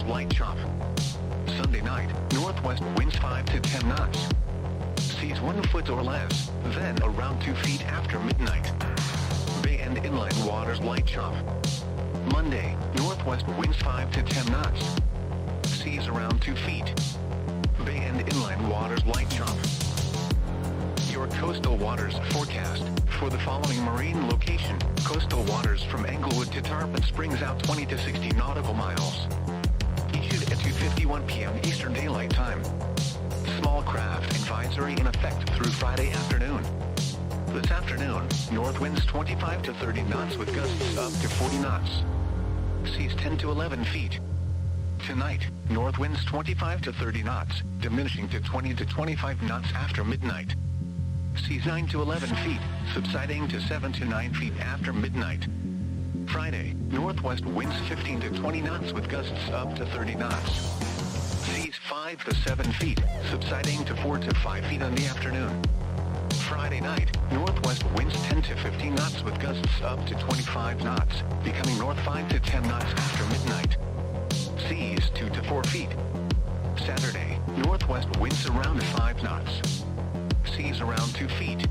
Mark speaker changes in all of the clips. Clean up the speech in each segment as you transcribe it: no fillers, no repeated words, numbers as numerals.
Speaker 1: waters light chop. Sunday night, northwest winds 5 to 10 knots. Seas 1 foot or less, then around 2 feet after midnight. Bay and inland waters light chop. Monday, northwest winds 5 to 10 knots. Seas around 2 feet. Bay and inland waters light chop. Your coastal waters forecast for the following marine location. Coastal waters from Englewood to Tarpon Springs out 20 to 60 nautical miles. Issued at 2:51 p.m. Eastern Daylight Time. Small craft advisory in effect through Friday afternoon. This afternoon, north winds 25 to 30 knots with gusts up to 40 knots. Seas 10 to 11 feet. Tonight, north winds 25 to 30 knots, diminishing to 20 to 25 knots after midnight. Seas 9 to 11 feet, subsiding to 7 to 9 feet after midnight. Friday, northwest winds 15 to 20 knots with gusts up to 30 knots. Seas 5 to 7 feet, subsiding to 4 to 5 feet in the afternoon. Friday night, northwest winds 10 to 15 knots with gusts up to 25 knots, becoming north 5 to 10 knots after midnight. Seas 2 to 4 feet. Saturday, northwest winds around 5 knots. Seas around 2 feet.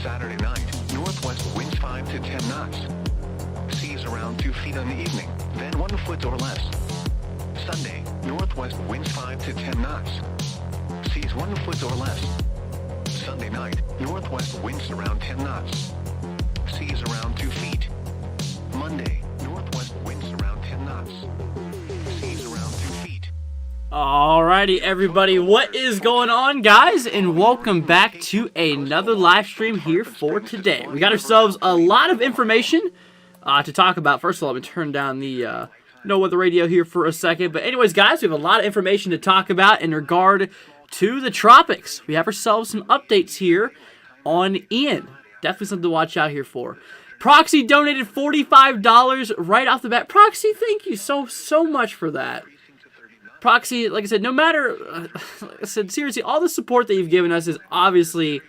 Speaker 1: Saturday night, northwest winds 5 to 10 knots. Seas around 2 feet in the evening, then 1 foot or less. Sunday, northwest winds 5 to 10 knots. Seas 1 foot or less. Sunday night, northwest winds around 10 knots. Seas around 2 feet. Monday, northwest winds around 10 knots. Seas around 2 feet.
Speaker 2: Alrighty, everybody, what is going on, guys? And welcome back to another live stream here for today. We got ourselves a lot of information to talk about. First of all, let me turn down the no weather radio here for a second. But anyways, guys, we have a lot of information to talk about in regard to the tropics. We have ourselves some updates here on Ian. Definitely something to watch out here for. Proxy donated $45 right off the bat. Proxy, thank you so much for that. Proxy, like I said, no matter, like I said, seriously, all the support that you've given us is obviously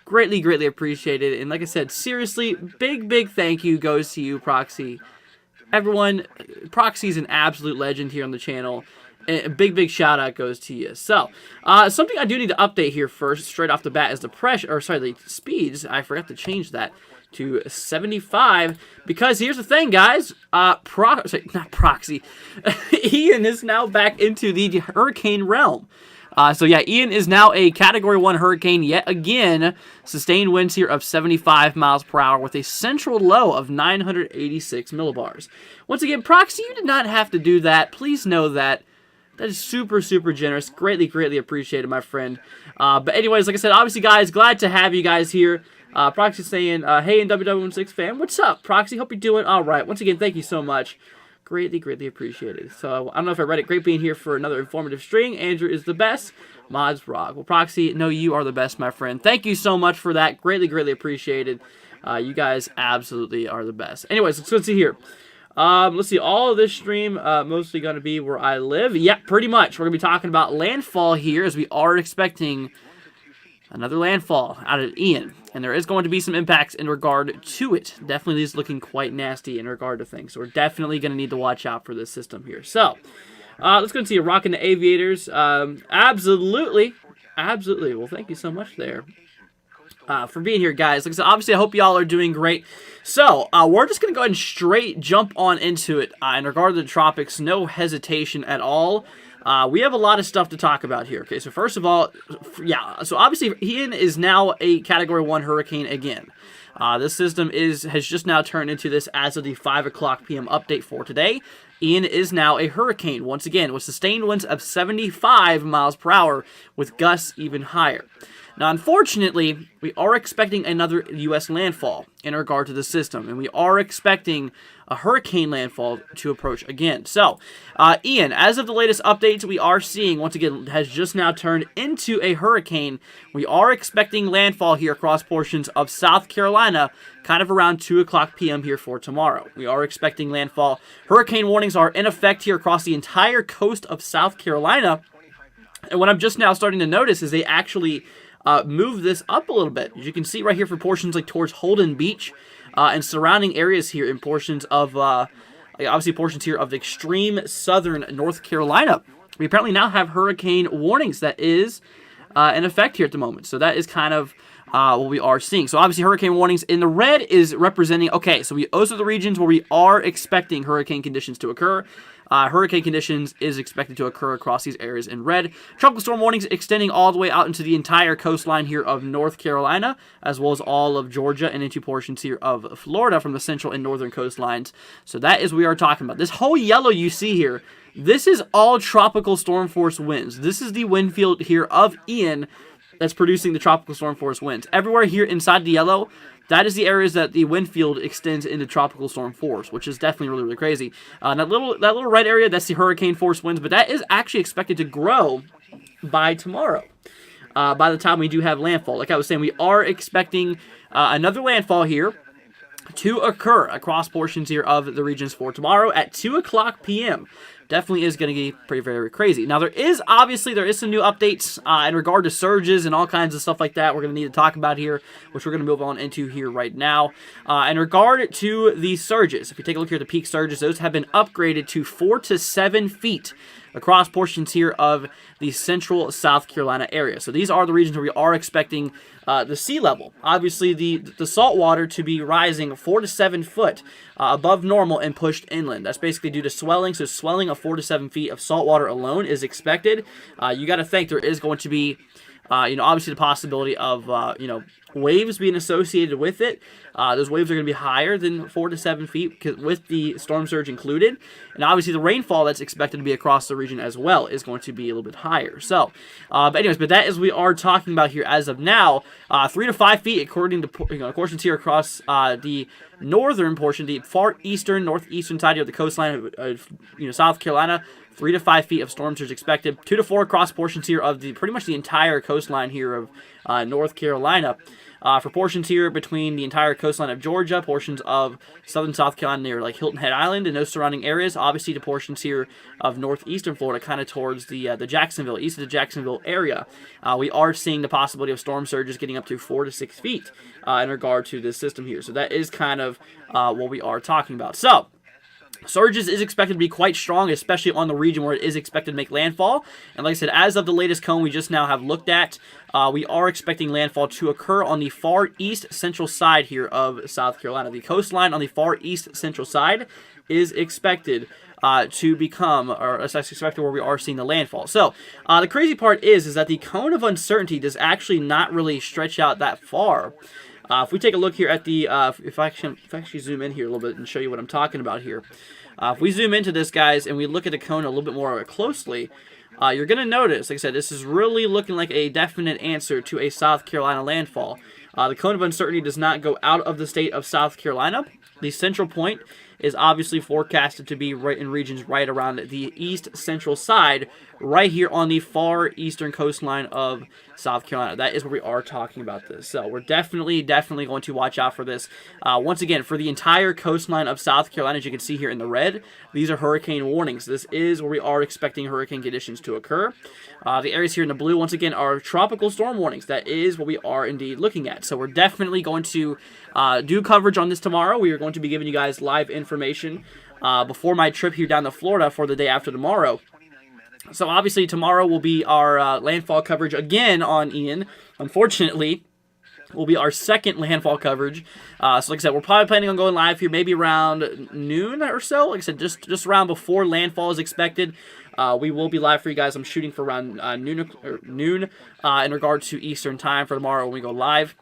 Speaker 2: greatly appreciated. And like I said, seriously, big thank you goes to you, Proxy. Everyone, Proxy's an absolute legend here on the channel. And a big shout out goes to you. So, something I do need to update here first, straight off the bat, is the the speeds. I forgot to change that to 75, because here's the thing, guys. Not Proxy. Ian is now back into the hurricane realm. So yeah, Ian is now a Category 1 hurricane yet again. Sustained winds here of 75 miles per hour with a central low of 986 millibars. Once again, Proxy, you did not have to do that. Please know that. That is super generous. Greatly appreciated, my friend. But anyways, like I said, obviously, guys, glad to have you guys here. Proxy saying, hey, WW16 fan, what's up? Proxy, hope you're doing all right. Once again, thank you so much. Greatly appreciated. So, I don't know if I read it. Great being here for another informative stream. Andrew is the best. Mods rock. Well, Proxy, no, you are the best, my friend. Thank you so much for that. Greatly appreciated. You guys absolutely are the best. Anyways, let's see here. Let's see, all of this stream, mostly going to be where I live. Yeah, pretty much. We're going to be talking about landfall here, as we are expecting another landfall out of Ian. And there is going to be some impacts in regard to it. Definitely is looking quite nasty in regard to things. So we're definitely going to need to watch out for this system here. So, let's go and see rocking the aviators. Absolutely. Well, thank you so much there. For being here, guys. Like I said, obviously, I hope y'all are doing great. So, we're just going to go ahead and straight jump on into it. In regard to the tropics, no hesitation at all. We have a lot of stuff to talk about here. Okay, so first of all, yeah, so obviously, Ian is now a Category 1 hurricane again. This system has just now turned into this as of the 5 o'clock p.m. update for today. Ian is now a hurricane, once again, with sustained winds of 75 miles per hour, with gusts even higher. Now, unfortunately, we are expecting another U.S. landfall in regard to the system, and we are expecting a hurricane landfall to approach again. So, Ian, as of the latest updates, we are seeing, once again, has just now turned into a hurricane. We are expecting landfall here across portions of South Carolina, kind of around 2 o'clock p.m. here for tomorrow. We are expecting landfall. Hurricane warnings are in effect here across the entire coast of South Carolina. And what I'm just now starting to notice is they actually move this up a little bit. As you can see right here for portions like towards Holden Beach and surrounding areas here in portions of obviously portions here of the extreme southern North Carolina. We apparently now have hurricane warnings that is in effect here at the moment. So that is kind of what we are seeing. So obviously hurricane warnings in the red is representing, okay, so those are the regions where we are expecting hurricane conditions to occur. Hurricane conditions is expected to occur across these areas in red. Tropical storm warnings extending all the way out into the entire coastline here of North Carolina, as well as all of Georgia and into portions here of Florida from the central and northern coastlines. So that is what we are talking about. This whole yellow you see here, this is all tropical storm force winds. This is the wind field here of Ian that's producing the tropical storm force winds. Everywhere here inside the yellow, that is the areas that the wind field extends into tropical storm force, which is definitely really, really crazy. That little red area, that's the hurricane force winds, but that is actually expected to grow by tomorrow. By the time we do have landfall. Like I was saying, we are expecting another landfall here to occur across portions here of the regions for tomorrow at 2 o'clock p.m. Definitely is going to be pretty, very crazy. Now, there is some new updates in regard to surges and all kinds of stuff like that we're going to need to talk about here, which we're going to move on into here right now. In regard to the surges, if you take a look here at the peak surges, those have been upgraded to 4 to 7 feet across portions here of the central South Carolina area. So these are the regions where we are expecting the sea level, obviously the salt water, to be rising 4 to 7 foot above normal and pushed inland. That's basically due to swelling. So swelling of 4 to 7 feet of salt water alone is expected. You got to think there is going to be obviously the possibility of, waves being associated with it. Those waves are going to be higher than 4 to 7 feet with the storm surge included. And obviously the rainfall that's expected to be across the region as well is going to be a little bit higher. So, but that is what we are talking about here as of now. 3 to 5 feet according to portions here across the northern portion, the far eastern, northeastern side of the coastline of South Carolina. 3 to 5 feet of storm surge expected. 2 to 4 across portions here of pretty much the entire coastline here of North Carolina. For portions here between the entire coastline of Georgia, portions of southern South Carolina near like Hilton Head Island and those surrounding areas, obviously to portions here of northeastern Florida, kind of towards the Jacksonville, east of the Jacksonville area, we are seeing the possibility of storm surges getting up to 4 to 6 feet in regard to this system here. So that is kind of what we are talking about. So surges is expected to be quite strong, especially on the region where it is expected to make landfall. And like I said, as of the latest cone we just now have looked at, we are expecting landfall to occur on the far east central side here of South Carolina. The coastline on the far east central side is expected to become, or that's expected where we are seeing the landfall. So the crazy part is that the cone of uncertainty does actually not really stretch out that far. If we take a look here at the, if I actually zoom in here a little bit and show you what I'm talking about here. If we zoom into this, guys, and we look at the cone a little bit more closely, you're going to notice, like I said, this is really looking like a definite answer to a South Carolina landfall. The cone of uncertainty does not go out of the state of South Carolina. The central point is obviously forecasted to be right in regions right around the east central side, right here on the far eastern coastline of South Carolina. That is where we are talking about this. So we're definitely going to watch out for this. Once again, for the entire coastline of South Carolina, as you can see here in the red, these are hurricane warnings. This is where we are expecting hurricane conditions to occur. The areas here in the blue, once again, are tropical storm warnings. That is what we are indeed looking at. So we're definitely going to do coverage on this tomorrow. We are going to be giving you guys live information before my trip here down to Florida for the day after tomorrow. So obviously tomorrow will be our landfall coverage again on Ian. Unfortunately, will be our second landfall coverage. So like I said, we're probably planning on going live here maybe around noon or so. Like I said, just around before landfall is expected. We will be live for you guys. I'm shooting for around noon in regard to Eastern time for tomorrow when we go live.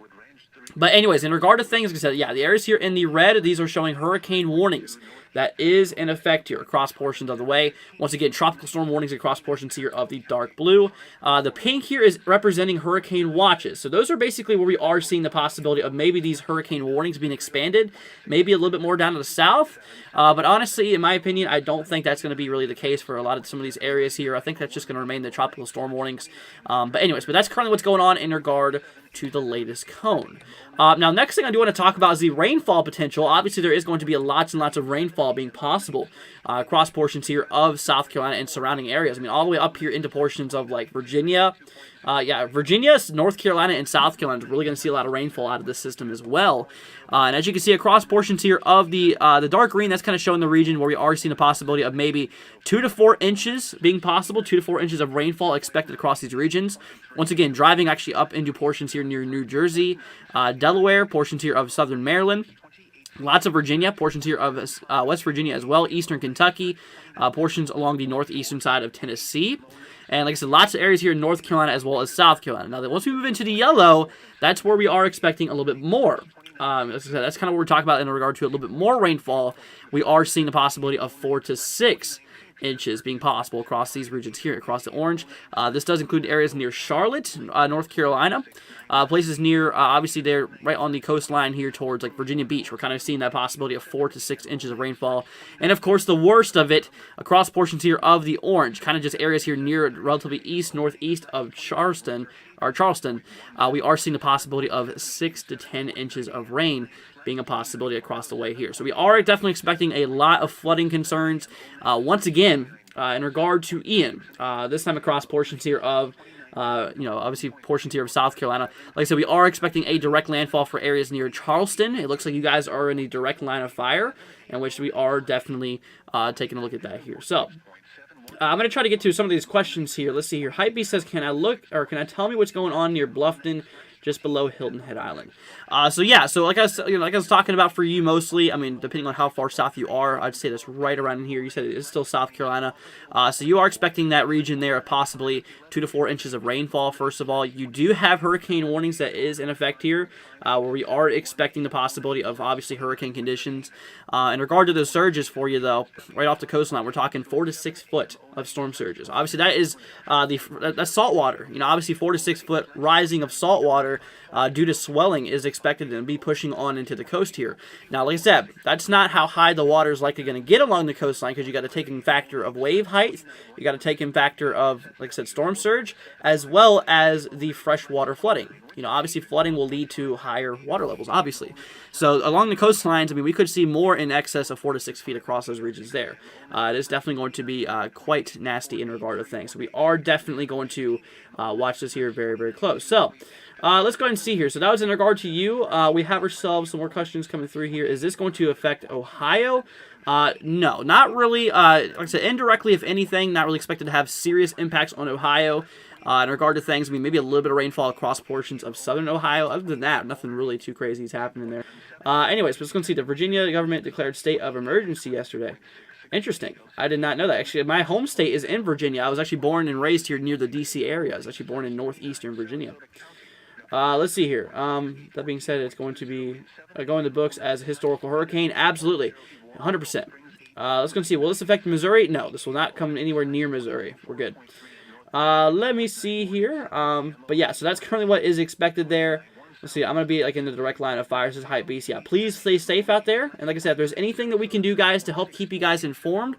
Speaker 2: But anyways, in regard to things, like I said, yeah, the areas here in the red, these are showing hurricane warnings. That is in effect here across portions of the way. Once again, tropical storm warnings across portions here of the dark blue. The pink here is representing hurricane watches. So those are basically where we are seeing the possibility of maybe these hurricane warnings being expanded, maybe a little bit more down to the south. But honestly, in my opinion, I don't think that's going to be really the case for some of these areas here. I think that's just going to remain the tropical storm warnings. But that's currently what's going on in regard to the latest cone. Now, next thing I do want to talk about is the rainfall potential. Obviously, there is going to be lots and lots of rainfall rainfall being possible across portions here of South Carolina and surrounding areas. I mean, all the way up here into portions of like Virginia. Virginia, North Carolina, and South Carolina is really going to see a lot of rainfall out of this system as well. And as you can see across portions here of the dark green, that's kind of showing the region where we are seeing the possibility of maybe 2 to 4 inches being possible, 2 to 4 inches of rainfall expected across these regions. Once again, driving actually up into portions here near New Jersey, Delaware, portions here of southern Maryland. Lots of Virginia, portions here of West Virginia as well, eastern Kentucky, portions along the northeastern side of Tennessee. And like I said, lots of areas here in North Carolina as well as South Carolina. Now, once we move into the yellow, that's where we are expecting a little bit more. That's kind of what we're talking about in regard to a little bit more rainfall. We are seeing the possibility of 4 to 6 inches being possible across these regions here, across the orange. This does include areas near Charlotte, North Carolina. Places near, obviously, they're right on the coastline here towards like Virginia Beach. We're kind of seeing that possibility of 4 to 6 inches of rainfall. And of course, the worst of it across portions here of the orange, kind of just areas here near relatively northeast of Charleston. We are seeing the possibility of 6 to 10 inches of rain being a possibility across the way here. So we are definitely expecting a lot of flooding concerns. Once again, in regard to Ian, this time across portions here of obviously portions here of South Carolina. Like I said, we are expecting a direct landfall for areas near Charleston. It looks like you guys are in a direct line of fire, in which we are definitely taking a look at that here. So, I'm going to try to get to some of these questions here. Let's see here. Hypebeast says, can I tell me what's going on near Bluffton, just below Hilton Head Island? So like I was talking about for you mostly, I mean, depending on how far south you are, I'd say that's right around in here. You said it is still South Carolina. So you are expecting that region there possibly 2 to 4 inches of rainfall, first of all. You do have hurricane warnings that is in effect here, where we are expecting the possibility of, obviously, hurricane conditions. In regard to the surges for you, though, right off the coastline, we're talking 4 to 6 foot of storm surges. Obviously, that is that's salt water. Obviously, 4 to 6 foot rising of salt water due to swelling is expected to be pushing on into the coast here. Now, like I said, that's not how high the water is likely going to get along the coastline, because you got to take in factor of wave height, you got to take in factor of, like I said, storm surge, as well as the freshwater flooding. Obviously, flooding will lead to higher water levels, obviously. So, along the coastlines, I mean, we could see more in excess of 4 to 6 feet across those regions there. It is definitely going to be quite nasty in regard to things. So, we are definitely going to watch this here very, very close. So, let's go ahead and see here. So, that was in regard to you. We have ourselves some more questions coming through here. Is this going to affect Ohio? No, not really. Like I said, indirectly, if anything, not really expected to have serious impacts on Ohio. In regard to things, I mean, maybe a little bit of rainfall across portions of southern Ohio. Other than that, nothing really too crazy is happening there. Anyways, let's go and see. The Virginia government declared state of emergency yesterday. Interesting. I did not know that. Actually, my home state is in Virginia. I was actually born and raised here near the D.C. area. I was actually born in northeastern Virginia. Let's see here. That being said, it's going to be going in the books as a historical hurricane. Absolutely. 100%. Let's go and see. Will this affect Missouri? No, this will not come anywhere near Missouri. We're good. Let me see here. But yeah, so that's currently what is expected there. Let's see, I'm going to be like in the direct line of fire. This is Hypebeast. Yeah, please stay safe out there. And like I said, if there's anything that we can do, guys, to help keep you guys informed,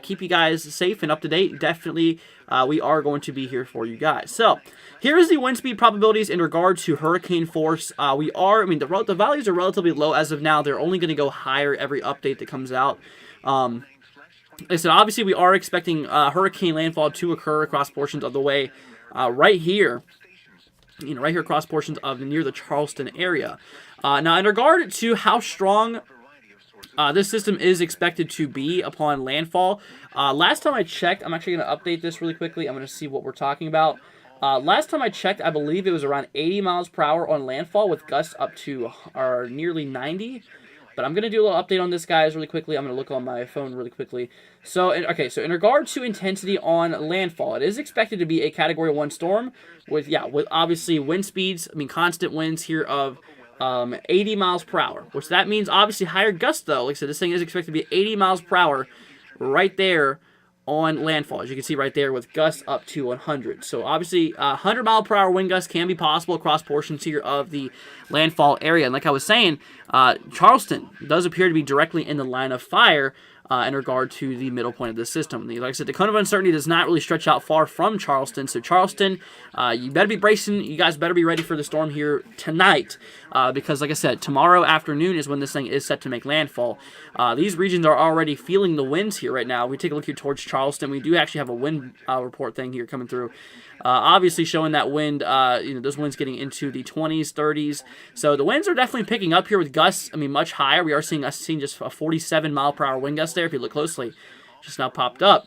Speaker 2: keep you guys safe and up to date, definitely we are going to be here for you guys. So here is the wind speed probabilities in regard to hurricane force. The values are relatively low as of now. They're only going to go higher every update that comes out. Like I said, obviously, we are expecting hurricane landfall to occur across portions of the way right here. Right here across portions of near the Charleston area. Now, in regard to how strong this system is expected to be upon landfall, last time I checked, I'm actually going to update this really quickly. I'm going to see what we're talking about. Last time I checked, I believe it was around 80 miles per hour on landfall with gusts up to nearly 90. But I'm going to do a little update on this, guys, really quickly. I'm going to look on my phone really quickly. So in regard to intensity on landfall, it is expected to be a Category 1 storm with obviously wind speeds, constant winds here of 80 miles per hour, which that means obviously higher gusts, though. Like I said, this thing is expected to be 80 miles per hour right there on landfall, as you can see right there, with gusts up to 100. So obviously 100 mile per hour wind gusts can be possible across portions here of the landfall area. And like I was saying, Charleston does appear to be directly in the line of fire in regard to the middle point of the system. Like I said, the cone of uncertainty does not really stretch out far from Charleston. So Charleston, you better be bracing. You guys better be ready for the storm here tonight, because like I said, tomorrow afternoon is when this thing is set to make landfall. These regions are already feeling the winds here right now. We take a look here towards Charleston. We do actually have a wind report thing here coming through. Obviously showing that wind, those winds getting into the 20s, 30s. So the winds are definitely picking up here with gusts, much higher. We are seeing just a 47 mile per hour wind gust there. If you look closely, just now popped up.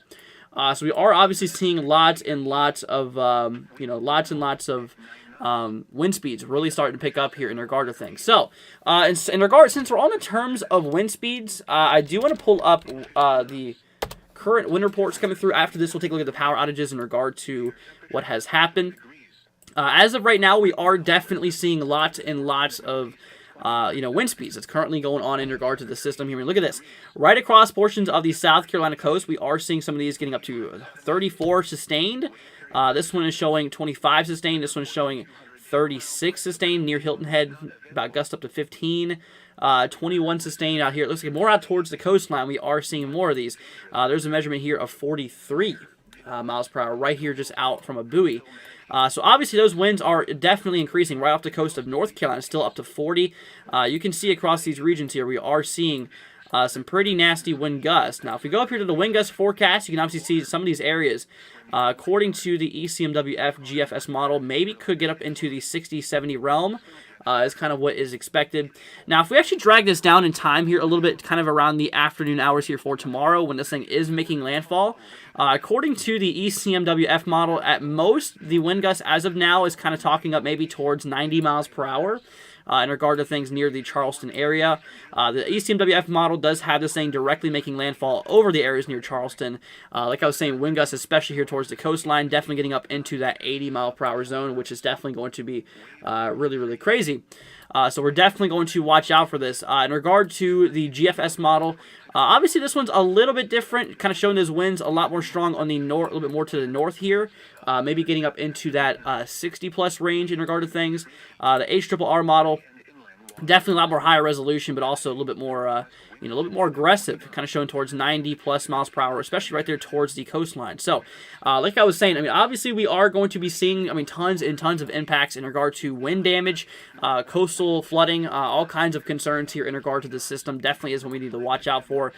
Speaker 2: So we are obviously seeing lots and lots of, wind speeds really starting to pick up here in regard to things. So, in regard, since we're on the terms of wind speeds, I do want to pull up the current wind reports coming through. After this, we'll take a look at the power outages in regard to what has happened. As of right now, we are definitely seeing lots and lots of wind speeds that's currently going on in regard to the system here. Look at this. Right across portions of the South Carolina coast, we are seeing some of these getting up to 34 sustained. This one is showing 25 sustained. This one is showing 36 sustained near Hilton Head, about gust up to 15. 21 sustained out here. It looks like more out towards the coastline. We are seeing more of these. There's a measurement here of 43 miles per hour right here just out from a buoy. So obviously those winds are definitely increasing right off the coast of North Carolina, still up to 40. You can see across these regions here, we are seeing some pretty nasty wind gusts. Now, if we go up here to the wind gust forecast, you can obviously see some of these areas, according to the ECMWF GFS model, maybe could get up into the 60-70 realm. Is kind of what is expected. Now, if we actually drag this down in time here a little bit, kind of around the afternoon hours here for tomorrow when this thing is making landfall, according to the ECMWF model, at most, the wind gust as of now is kind of talking up maybe towards 90 miles per hour. In regard to things near the Charleston area. The ECMWF model does have this thing directly making landfall over the areas near Charleston. Like I was saying, wind gusts, especially here towards the coastline, definitely getting up into that 80 mile per hour zone, which is definitely going to be really, really crazy. So we're definitely going to watch out for this. In regard to the GFS model, obviously this one's a little bit different, kind of showing those winds a lot more strong on the north, a little bit more to the north here. Maybe getting up into that 60-plus range in regard to things. The HRRR model, definitely a lot more higher resolution, but also a little bit more, a little bit more aggressive, kind of showing towards 90-plus miles per hour, especially right there towards the coastline. So, like I was saying, obviously we are going to be seeing, tons and tons of impacts in regard to wind damage, coastal flooding, all kinds of concerns here in regard to the system. Definitely is what we need to watch out for,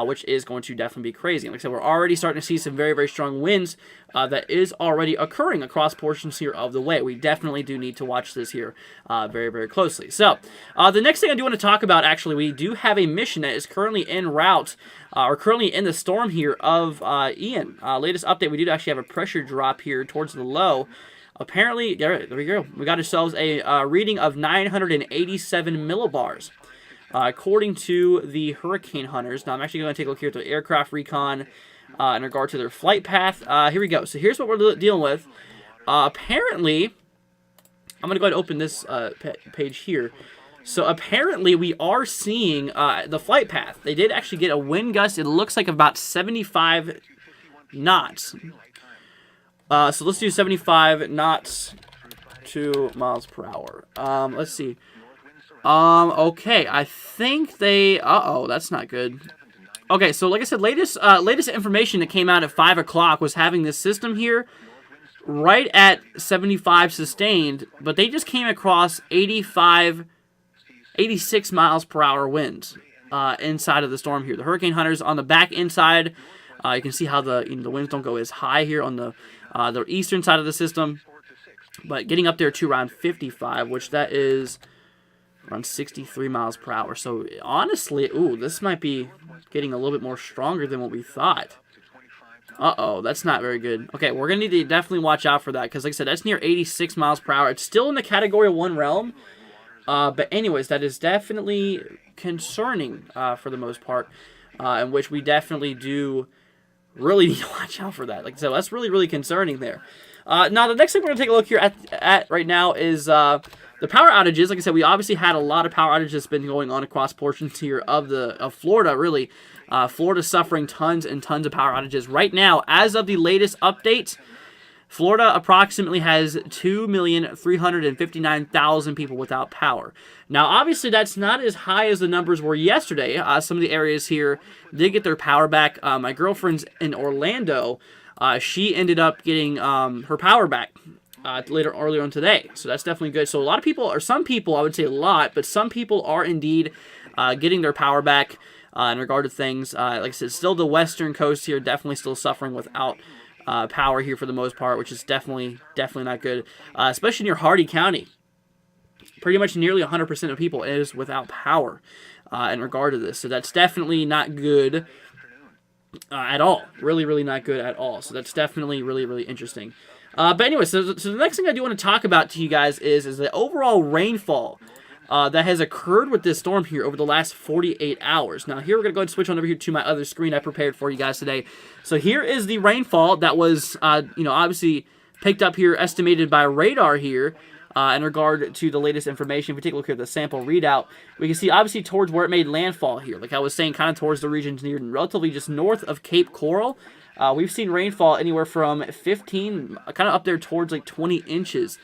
Speaker 2: which is going to definitely be crazy. Like I said, we're already starting to see some very, very strong winds that is already occurring across portions here of the way. We definitely do need to watch this here very, very closely. So, the next thing I do want to talk about, actually, we do have a mission that is currently en route, or currently in the storm here of Ian. Latest update, we do actually have a pressure drop here towards the low. Apparently, there we go. We got ourselves a reading of 987 millibars. According to the hurricane hunters. Now, I'm actually going to take a look here at the aircraft recon in regard to their flight path. Here we go. So here's what we're dealing with. Apparently, I'm going to go ahead and open this page here. So apparently, we are seeing the flight path. They did actually get a wind gust. It looks like about 75 knots. So let's do 75 knots, 2 miles per hour. Let's see. Okay, I think they... Uh-oh, that's not good. Okay, so like I said, latest information that came out at 5 o'clock was having this system here right at 75 sustained, but they just came across 86 miles per hour winds inside of the storm here. The hurricane hunters on the back inside, you can see how the winds don't go as high here on the eastern side of the system, but getting up there to around 55, which that is around 63 miles per hour. So honestly, this might be getting a little bit more stronger than what we thought. Uh-oh, that's not very good. Okay, we're going to need to definitely watch out for that, because like I said, that's near 86 miles per hour. It's still in the Category 1 realm, but anyways, that is definitely concerning for the most part, in which we definitely do really need to watch out for that. Like I said, that's really, really concerning there. Now, the next thing we're going to take a look here at right now is the power outages. Like I said, we obviously had a lot of power outages that's been going on across portions here of Florida, really. Florida suffering tons and tons of power outages. Right now, as of the latest update, Florida approximately has 2,359,000 people without power. Now, obviously, that's not as high as the numbers were yesterday. Some of the areas here did get their power back. My girlfriend's in Orlando. She ended up getting her power back earlier on today. So that's definitely good. So a lot of people, or some people, I would say a lot, but some people are indeed getting their power back in regard to things. Like I said, still the western coast here, definitely still suffering without power here for the most part, which is definitely not good, especially near Hardy County. Pretty much nearly 100% of people is without power in regard to this. So that's definitely not good at all. Really not good at all. So that's definitely really interesting. But anyway, so the next thing I do want to talk about to you guys is the overall rainfall that has occurred with this storm here over the last 48 hours. Now, here we're going to go ahead and switch on over here to my other screen I prepared for you guys today. So here is the rainfall that was, obviously picked up here, estimated by radar here in regard to the latest information. If we take a look at the sample readout, we can see obviously towards where it made landfall here. Like I was saying, kind of towards the regions near relatively just north of Cape Coral. We've seen rainfall anywhere from 15, kind of up there towards like 20 inches.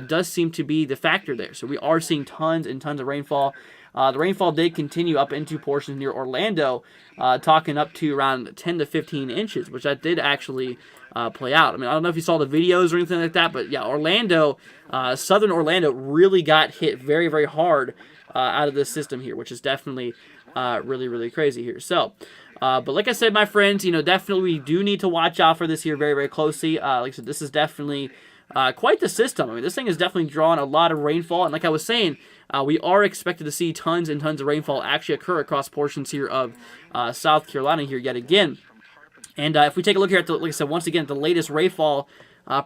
Speaker 2: Does seem to be the factor there. So we are seeing tons and tons of rainfall. The rainfall did continue up into portions near Orlando, talking up to around 10 to 15 inches, which that did actually play out. I mean, I don't know if you saw the videos or anything like that, but yeah, Orlando, southern Orlando really got hit very hard out of this system here, which is definitely really crazy here. So, but like I said, my friends, definitely we do need to watch out for this here very closely. Like I said, this is definitely quite the system. I mean, this thing is definitely drawing a lot of rainfall, and like I was saying, we are expected to see tons and tons of rainfall actually occur across portions here of South Carolina here yet again. And if we take a look here at like I said, once again, the latest rainfall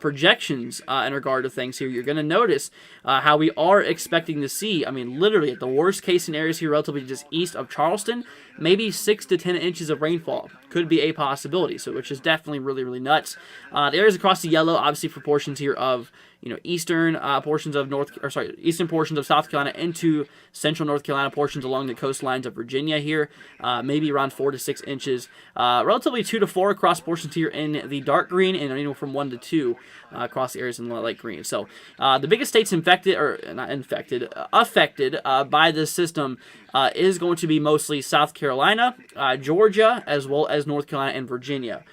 Speaker 2: projections in regard to things here, you're going to notice how we are expecting to see, I mean, literally at the worst case scenarios here, relatively just east of Charleston, maybe 6 to 10 inches of rainfall could be a possibility, so which is definitely really nuts. The areas across the yellow, obviously for portions here of eastern portions of eastern portions of South Carolina into central North Carolina, portions along the coastlines of Virginia here, maybe around 4 to 6 inches, relatively 2 to 4 across portions here in the dark green, and anywhere from 1 to 2 across the areas in the light green. So the biggest states affected by this system is going to be mostly South Carolina, Georgia, as well as North Carolina and Virginia.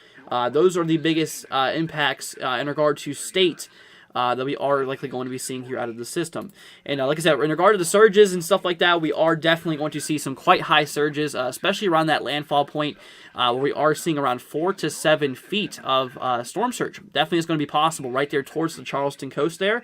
Speaker 2: Those are the biggest impacts in regard to state that we are likely going to be seeing here out of the system. And like I said, in regard to the surges and stuff like that, we are definitely going to see some quite high surges, especially around that landfall point, where we are seeing around 4 to 7 feet of storm surge. Definitely is going to be possible right there towards the Charleston coast there,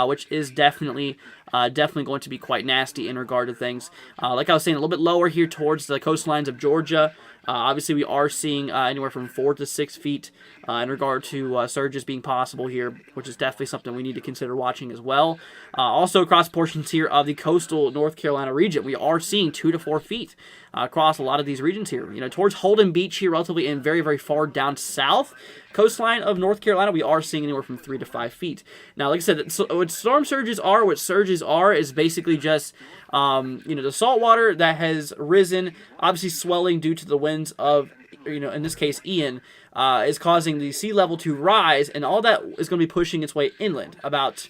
Speaker 2: which is definitely going to be quite nasty in regard to things. Like I was saying, a little bit lower here towards the coastlines of Georgia. Obviously, we are seeing anywhere from 4 to 6 feet in regard to surges being possible here, which is definitely something we need to consider watching as well. Also, across portions here of the coastal North Carolina region, we are seeing 2 to 4 feet across a lot of these regions here. Towards Holden Beach here, relatively and very far down south coastline of North Carolina, we are seeing anywhere from 3 to 5 feet. Now, like I said, what storm surges are, is basically just the salt water that has risen, obviously swelling due to the winds of, in this case, Ian, is causing the sea level to rise, and all that is going to be pushing its way inland about,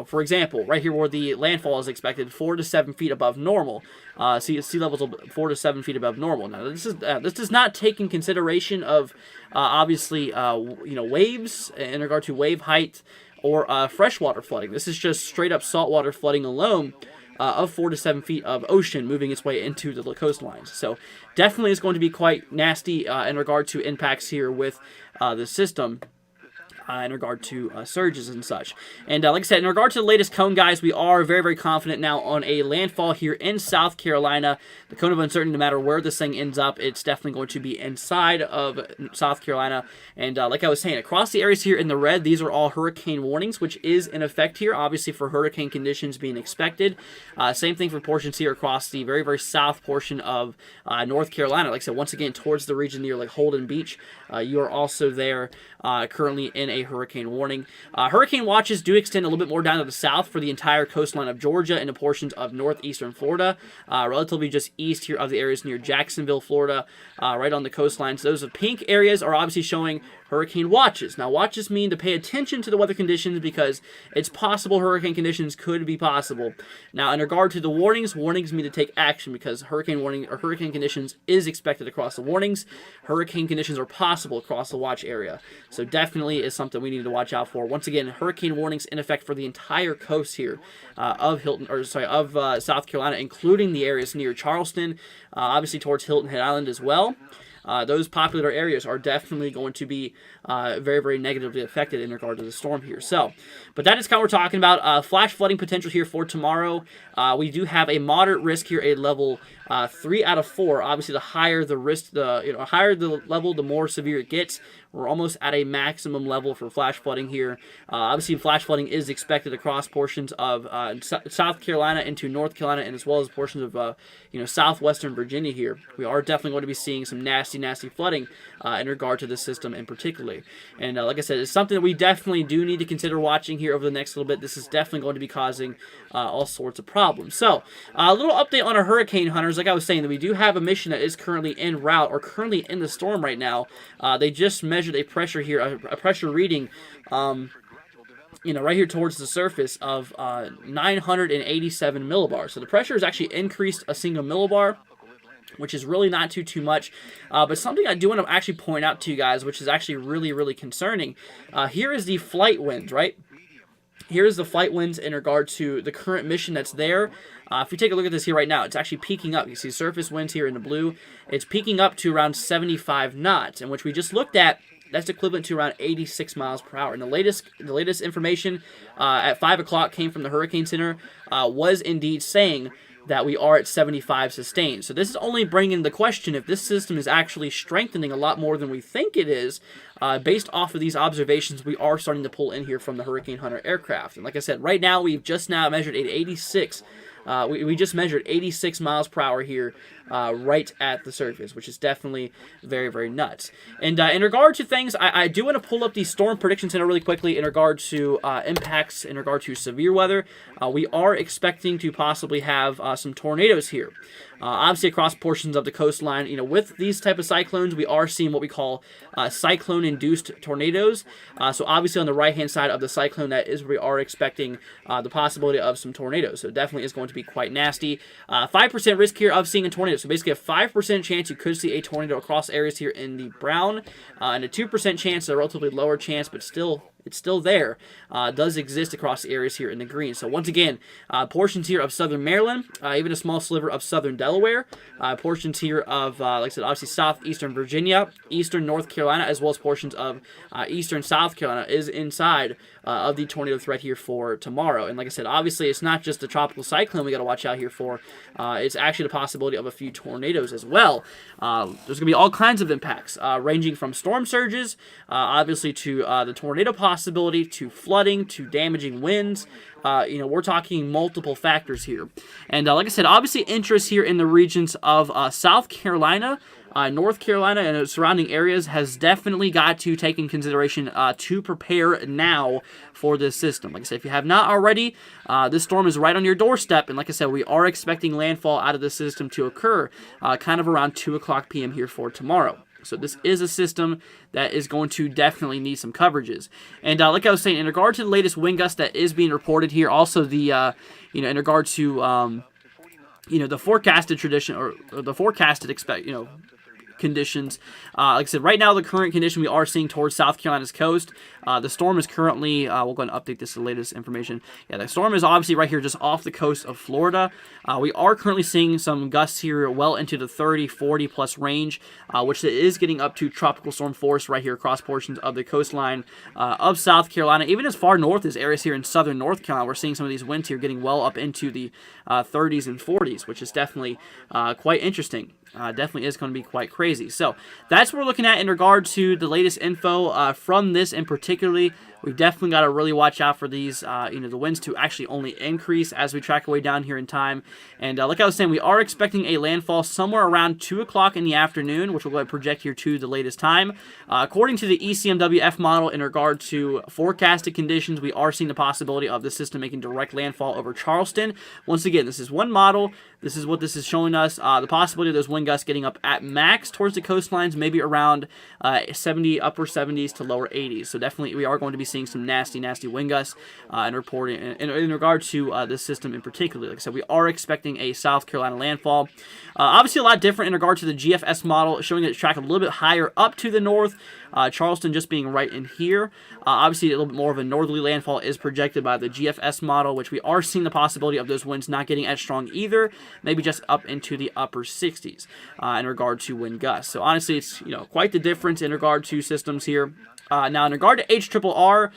Speaker 2: for example, right here where the landfall is expected, 4 to 7 feet above normal. Sea levels 4 to 7 feet above normal. Now, this does not take in consideration of, obviously, waves in regard to wave height or freshwater flooding. This is just straight up saltwater flooding alone. Of 4 to 7 feet of ocean moving its way into the coastlines. So definitely is going to be quite nasty in regard to impacts here with the system. In regard to surges and such. And like I said, in regard to the latest cone, guys, we are very confident now on a landfall here in South Carolina. The cone of uncertainty, no matter where this thing ends up, it's definitely going to be inside of South Carolina. And like I was saying, across the areas here in the red, these are all hurricane warnings, which is in effect here, obviously for hurricane conditions being expected. Same thing for portions here across the very south portion of North Carolina. Like I said, once again, towards the region near like Holden Beach, you are also there currently in a a hurricane warning. Hurricane watches do extend a little bit more down to the south for the entire coastline of Georgia and the portions of northeastern Florida, relatively just east here of the areas near Jacksonville, Florida, right on the coastline. So those pink areas are obviously showing hurricane watches. Now, watches mean to pay attention to the weather conditions because it's possible hurricane conditions could be possible. Now, in regard to the warnings, warnings mean to take action because hurricane warning or hurricane conditions is expected across the warnings. Hurricane conditions are possible across the watch area. So definitely is something we need to watch out for. Once again, hurricane warnings in effect for the entire coast here of South Carolina, including the areas near Charleston, obviously towards Hilton Head Island as well. Those popular areas are definitely going to be very, very negatively affected in regard to the storm here. So, but that is kind of what we're talking about. Flash flooding potential here for tomorrow. We do have a moderate risk here, a level 3 out of 4. Obviously, the higher the risk, the higher the level, the more severe it gets. We're almost at a maximum level for flash flooding here. Obviously, flash flooding is expected across portions of South Carolina into North Carolina, and as well as portions of southwestern Virginia here. We are definitely going to be seeing some nasty flooding in regard to this system in particular. And like I said, it's something that we definitely do need to consider watching here over the next little bit. This is definitely going to be causing all sorts of problems. So, a little update on our hurricane hunters. Like I was saying, that we do have a mission that is currently en route or currently in the storm right now. They just measured a pressure here, a pressure reading, right here towards the surface of 987 millibars. So the pressure has actually increased a single millibar, which is really not too much. But something I do want to actually point out to you guys, which is actually really concerning. Here is the flight wind, right? Here's the flight winds in regard to the current mission that's there. If we take a look at this here right now, it's actually peaking up. You see surface winds here in the blue. It's peaking up to around 75 knots, and which we just looked at, that's equivalent to around 86 miles per hour. And the latest information at 5 o'clock came from the Hurricane Center, was indeed saying that we are at 75 sustained. So this is only bringing the question if this system is actually strengthening a lot more than we think it is. Based off of these observations, we are starting to pull in here from the Hurricane Hunter aircraft. And like I said, right now we've just now measured at 86. We just measured 86 miles per hour here right at the surface, which is definitely very nuts. And in regard to things, I do want to pull up the Storm Prediction Center really quickly in regard to impacts, in regard to severe weather. We are expecting to possibly have some tornadoes here. Obviously, across portions of the coastline, with these type of cyclones, we are seeing what we call cyclone-induced tornadoes. So obviously, on the right-hand side of the cyclone, that is where we are expecting the possibility of some tornadoes. So it definitely is going to be quite nasty. 5% risk here of seeing a tornado. So basically, a 5% chance you could see a tornado across areas here in the brown, and a 2% chance, a relatively lower chance, but still, it's still there, does exist across the areas here in the green. So once again, portions here of southern Maryland, even a small sliver of southern Delaware, portions here of, like I said, obviously southeastern Virginia, eastern North Carolina, as well as portions of eastern South Carolina is inside of the tornado threat here for tomorrow. And like I said, obviously it's not just the tropical cyclone we got to watch out here for. It's actually the possibility of a few tornadoes as well. There's going to be all kinds of impacts, ranging from storm surges, obviously to the tornado possibility, to flooding, to damaging winds. We're talking multiple factors here. And like I said, obviously interest here in the regions of South Carolina, North Carolina, and its surrounding areas has definitely got to take in consideration to prepare now for this system. Like I said, if you have not already, this storm is right on your doorstep. And like I said, we are expecting landfall out of the system to occur kind of around 2 o'clock p.m. here for tomorrow. So this is a system that is going to definitely need some coverages. And like I was saying, in regard to the latest wind gust that is being reported here, also the, in regard to, the forecasted tradition or the forecasted conditions. Like I said, right now the current condition we are seeing towards South Carolina's coast. The storm is currently, we'll go and update this to the latest information. Yeah, the storm is obviously right here just off the coast of Florida. We are currently seeing some gusts here well into the 30, 40 plus range, which is getting up to tropical storm force right here across portions of the coastline of South Carolina. Even as far north as areas here in southern North Carolina, we're seeing some of these winds here getting well up into the 30s and 40s, which is definitely quite interesting. Definitely is going to be quite crazy. So that's what we're looking at in regard to the latest info from this, and particularly we definitely got to really watch out for these, the winds to actually only increase as we track our way down here in time. And like I was saying, we are expecting a landfall somewhere around 2 o'clock in the afternoon, which we'll go ahead and project here to the latest time. According to the ECMWF model, in regard to forecasted conditions, we are seeing the possibility of the system making direct landfall over Charleston. Once again, this is one model. This is what this is showing us. The possibility of those wind gusts getting up at max towards the coastlines, maybe around 70, upper 70s to lower 80s. So definitely we are going to be seeing some nasty wind gusts in regard to this system in particular. Like I said, we are expecting a South Carolina landfall. Obviously a lot different in regard to the GFS model, showing it track a little bit higher up to the north. Charleston just being right in here. Obviously, a little bit more of a northerly landfall is projected by the GFS model, which we are seeing the possibility of those winds not getting as strong either, maybe just up into the upper 60s in regard to wind gusts. So honestly, it's quite the difference in regard to systems here. Now, in regard to HRRR,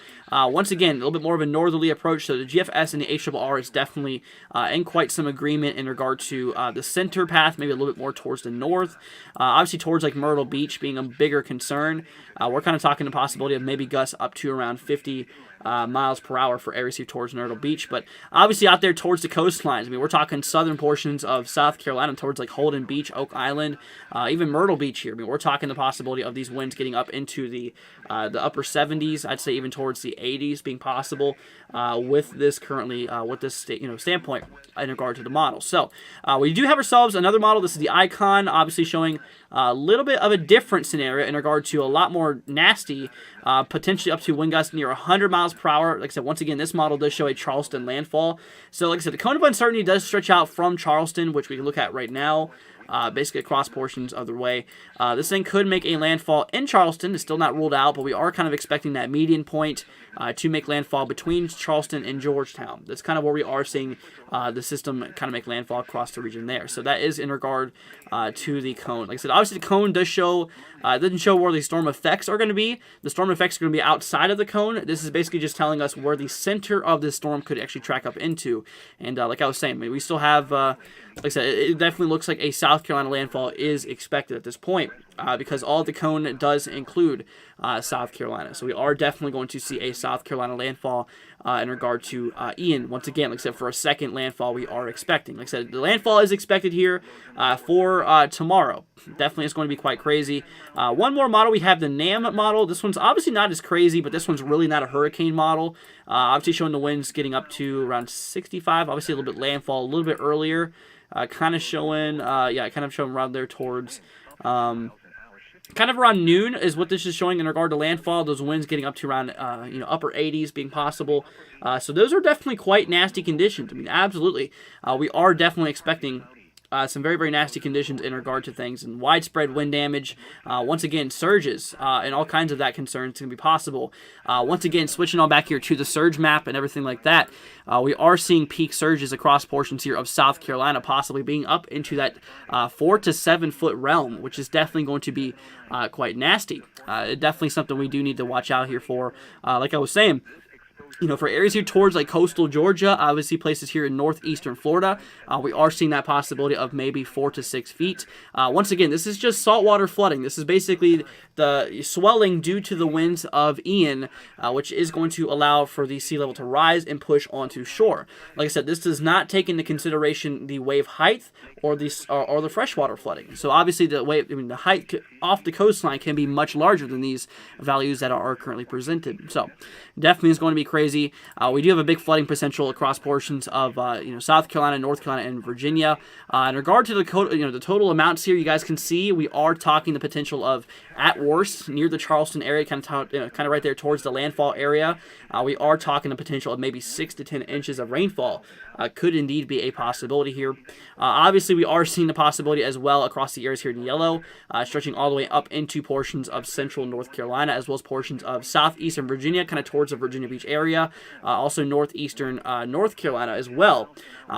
Speaker 2: once again, a little bit more of a northerly approach. So the GFS and the HRRR is definitely in quite some agreement in regard to the center path, maybe a little bit more towards the north. Obviously, towards like Myrtle Beach being a bigger concern. We're kind of talking the possibility of maybe gusts up to around 50 miles per hour for areas here towards Myrtle Beach. But obviously out there towards the coastlines, I mean, we're talking southern portions of South Carolina towards like Holden Beach, Oak Island, even Myrtle Beach here. I mean, we're talking the possibility of these winds getting up into the upper 70s. I'd say even towards the 80s being possible with this currently, with this standpoint in regard to the model. So we do have ourselves another model. This is the Icon, obviously showing a little bit of a different scenario in regard to a lot more nasty, potentially up to wind gusts near 100 miles per hour. Like I said, once again, this model does show a Charleston landfall. So like I said, the cone of uncertainty does stretch out from Charleston, which we can look at right now. Basically across portions of the way. This thing could make a landfall in Charleston. It's still not ruled out, but we are kind of expecting that median point to make landfall between Charleston and Georgetown. That's kind of where we are seeing the system kind of make landfall across the region there. So that is in regard to the cone. Like I said, obviously the cone does show, doesn't show where the storm effects are going to be. The storm effects are going to be outside of the cone. This is basically just telling us where the center of this storm could actually track up into. And like I was saying, I mean, we still have, like I said, it definitely looks like a South Carolina landfall is expected at this point because all of the cone does include South Carolina. So we are definitely going to see a South Carolina landfall in regard to Ian. Once again, like I said, for a second landfall we are expecting. Like I said, the landfall is expected here for tomorrow. Definitely it's going to be quite crazy. One more model, we have the NAM model. This one's obviously not as crazy, but this one's really not a hurricane model. Obviously showing the winds getting up to around 65. Obviously a little bit landfall a little bit earlier. Kind of showing around there towards kind of around noon is what this is showing in regard to landfall. Those winds getting up to around upper 80s being possible. So those are definitely quite nasty conditions. I mean, absolutely. We are definitely expecting some very, very nasty conditions in regard to things, and widespread wind damage. Once again, surges and all kinds of that concerns can be possible. Once again, switching on back here to the surge map and everything like that, we are seeing peak surges across portions here of South Carolina, possibly being up into that 4 to 7 foot realm, which is definitely going to be quite nasty. Definitely something we do need to watch out here for. Like I was saying, for areas here towards like coastal Georgia, obviously places here in northeastern Florida, we are seeing that possibility of maybe 4 to 6 feet. Once again, this is just saltwater flooding. This is basically the swelling due to the winds of Ian, which is going to allow for the sea level to rise and push onto shore. Like I said, this does not take into consideration the wave height or the freshwater flooding. So obviously the height off the coastline can be much larger than these values that are currently presented. So definitely is going to be crazy. We do have a big flooding potential across portions of South Carolina, North Carolina, and Virginia. In regard to the total amounts here, you guys can see we are talking the potential of, at worst, near the Charleston area, kind of right there towards the landfall area. We are talking the potential of maybe 6 to 10 inches of rainfall. Could indeed be a possibility here. Obviously, we are seeing the possibility as well across the areas here in yellow, stretching all the way up into portions of central North Carolina, as well as portions of southeastern Virginia, kind of towards the Virginia Beach area, also northeastern North Carolina as well.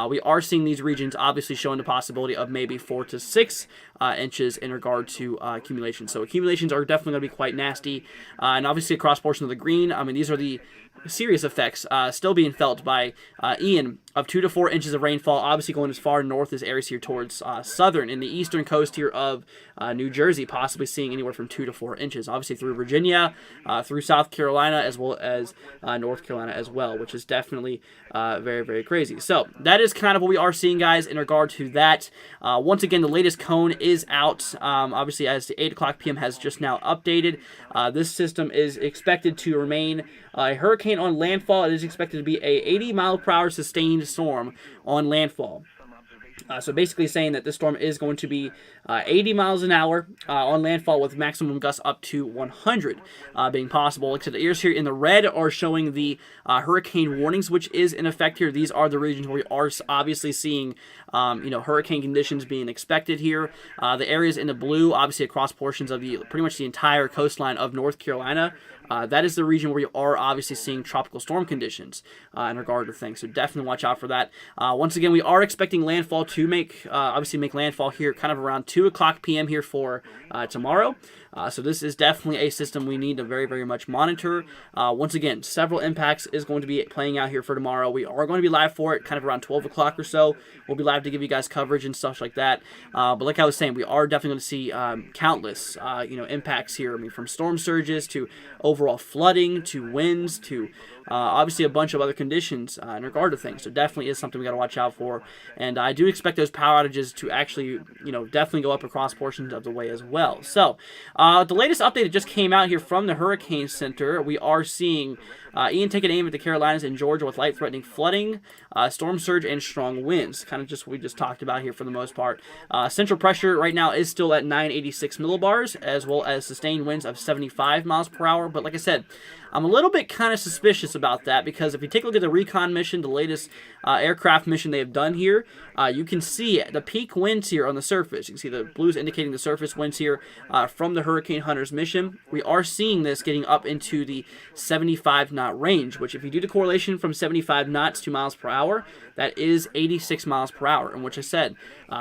Speaker 2: We are seeing these regions obviously showing the possibility of maybe 4 to 6 inches in regard to accumulation. So accumulations are definitely going to be quite nasty. And obviously across portions of the green, I mean, these are the serious effects still being felt by Ian of 2 to 4 inches of rainfall, obviously going as far north as areas here towards southern and the eastern coast here of New Jersey, possibly seeing anywhere from 2 to 4 inches, obviously through Virginia, through South Carolina, as well as North Carolina as well, which is definitely very, very crazy. So that is kind of what we are seeing, guys, in regard to that. Once again, the latest cone is out, obviously as the 8 o'clock p.m. has just now updated. This system is expected to remain a hurricane on landfall. It is expected to be a 80 mile per hour sustained storm on landfall. So basically saying that this storm is going to be 80 miles an hour on landfall with maximum gusts up to 100 being possible. Like I said, the areas here in the red are showing the hurricane warnings, which is in effect here. These are the regions where we are obviously seeing hurricane conditions being expected here. The areas in the blue, obviously across portions of pretty much the entire coastline of North Carolina, that is the region where you are obviously seeing tropical storm conditions in regard to things. So definitely watch out for that. Once again, we are expecting landfall to make landfall here kind of around 2 o'clock p.m. here for tomorrow. So this is definitely a system we need to very, very much monitor. Once again, several impacts is going to be playing out here for tomorrow. We are going to be live for it kind of around 12 o'clock or so. We'll be live to give you guys coverage and stuff like that. But like I was saying, we are definitely going to see countless impacts here. I mean, from storm surges to overall flooding to winds to obviously a bunch of other conditions in regard to things. So definitely is something we got to watch out for. And I do expect those power outages to actually, definitely go up across portions of the way as well. So the latest update that just came out here from the Hurricane Center, we are seeing Ian taking aim at the Carolinas and Georgia with light-threatening flooding, storm surge, and strong winds. Kind of just what we just talked about here for the most part. Central pressure right now is still at 986 millibars, as well as sustained winds of 75 miles per hour. But like I said, I'm a little bit kind of suspicious about that because if you take a look at the recon mission, the latest aircraft mission they have done here, you can see the peak winds here on the surface. You can see the blues indicating the surface winds here from the Hurricane Hunters mission. We are seeing this getting up into the 75 knot range, which if you do the correlation from 75 knots to miles per hour, that is 86 miles per hour, and which I said,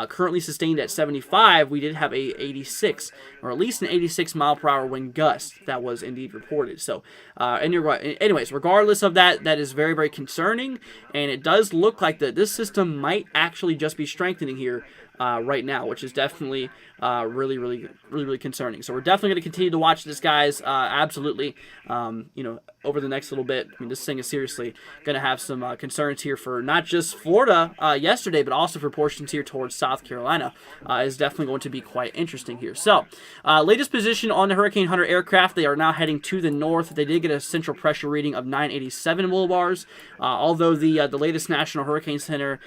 Speaker 2: currently sustained at 75, we did have a 86, or at least an 86 mile per hour wind gust that was indeed reported. So, anyways, regardless of that, that is very, very concerning, and it does look like that this system might actually just be strengthening here right now, which is definitely really, really, really, really concerning. So we're definitely going to continue to watch this, guys. Absolutely. Over the next little bit. I mean, this thing is seriously going to have some concerns here for not just Florida yesterday, but also for portions here towards South Carolina. Is definitely going to be quite interesting here. So, latest position on the Hurricane Hunter aircraft. They are now heading to the north. They did get a central pressure reading of 987 millibars. Although the latest National Hurricane Center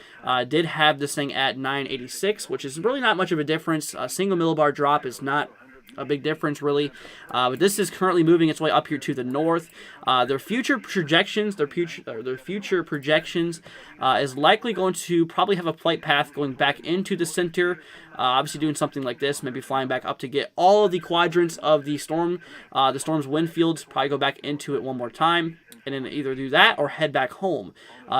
Speaker 2: did have this thing at 986, which is really not much of a difference. A single millibar drop is not a big difference, really. But this is currently moving its way up here to the north. Their future projections is likely going to probably have a flight path going back into the center. Obviously doing something like this, maybe flying back up to get all of the quadrants of the storm's wind fields, probably go back into it one more time, and then either do that or head back home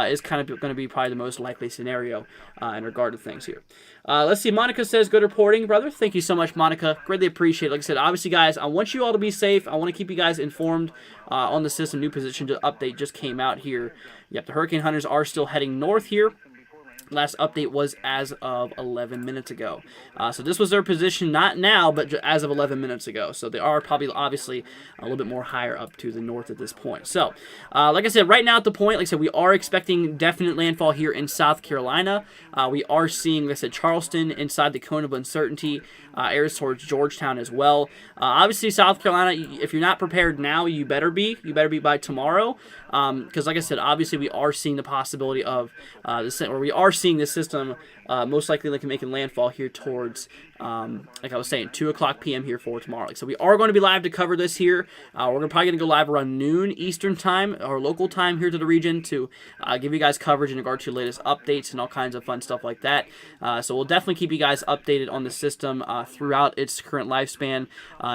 Speaker 2: is kind of going to be probably the most likely scenario in regard to things here. Let's see. Monica says, good reporting, brother. Thank you so much, Monica. Greatly appreciate it. Like I said, obviously, guys, I want you all to be safe. I want to keep you guys informed on the system. New position to update just came out here. Yep, the Hurricane Hunters are still heading north here. Last update was as of 11 minutes ago. So this was their position, not now, but as of 11 minutes ago. So they are probably obviously a little bit more higher up to the north at this point. So, like I said, right now at the point, like I said, we are expecting definite landfall here in South Carolina. We are seeing, like I said, Charleston inside the cone of uncertainty. Areas towards Georgetown as well. Obviously, South Carolina, if you're not prepared now, you better be. You better be by tomorrow. Because, like I said, obviously we are seeing the possibility of we are seeing this system most likely making landfall here towards, like I was saying, 2 o'clock p.m. here for tomorrow. So we are going to be live to cover this here. We're probably going to go live around noon Eastern time, or local time here to the region, to give you guys coverage in regard to latest updates and all kinds of fun stuff like that. So we'll definitely keep you guys updated on the system throughout its current lifespan,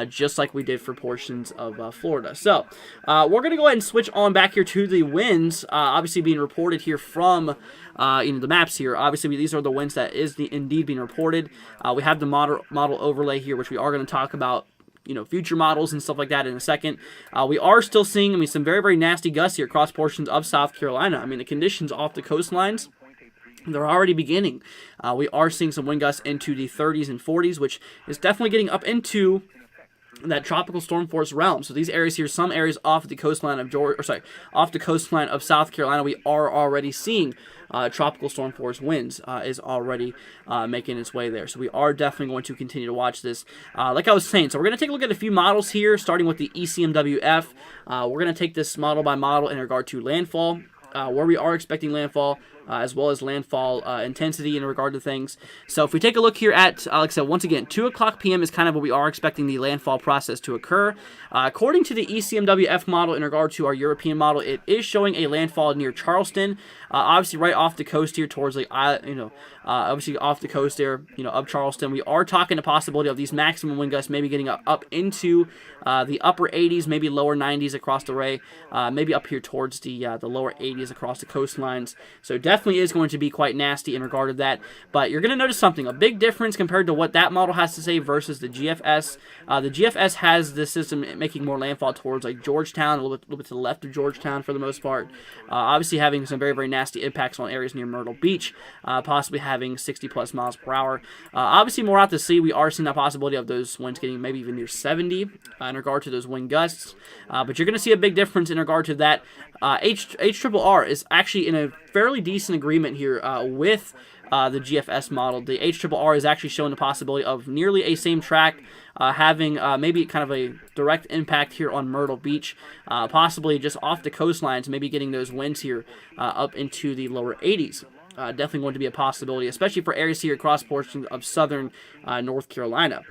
Speaker 2: just like we did for portions of Florida. So we're going to go ahead and switch on back here to the winds, obviously being reported here from the maps here. Obviously, these are the winds that is indeed being reported. We have the model overlay here, which we are going to talk about, future models and stuff like that in a second. We are still seeing, some very, very nasty gusts here across portions of South Carolina. The conditions off the coastlines, they're already beginning. We are seeing some wind gusts into the 30s and 40s, which is definitely getting up into that tropical storm force realm. So these areas here, some areas off the coastline of off the coastline of South Carolina, we are already seeing tropical storm force winds is already making its way there. So we are definitely going to continue to watch this. Like I was saying, so we're going to take a look at a few models here, starting with the ECMWF. We're going to take this model by model in regard to landfall, where we are expecting landfall, as well as landfall intensity in regard to things. So if we take a look here at, like I said, once again, 2 o'clock p.m. is kind of what we are expecting the landfall process to occur. According to the ECMWF model in regard to our European model, it is showing a landfall near Charleston, obviously right off the coast here towards obviously off the coast there, of Charleston. We are talking the possibility of these maximum wind gusts maybe getting up into the upper 80s, maybe lower 90s across the way, maybe up here towards the lower 80s across the coastlines. So definitely is going to be quite nasty in regard to that. But you're going to notice something, a big difference compared to what that model has to say versus the GFS. The GFS has the system making more landfall towards like Georgetown, a little bit to the left of Georgetown for the most part. Obviously having some very, very nasty impacts on areas near Myrtle Beach, possibly having 60 plus miles per hour. Obviously more out to sea, we are seeing the possibility of those winds getting maybe even near 70 in regard to those wind gusts. But you're going to see a big difference in regard to that. HRRR is actually in a fairly decent agreement here with the GFS model. The HRRR is actually showing the possibility of nearly a same track, having maybe kind of a direct impact here on Myrtle Beach, possibly just off the coastlines, maybe getting those winds here up into the lower 80s. Definitely going to be a possibility, especially for areas here across portions of southern North Carolina,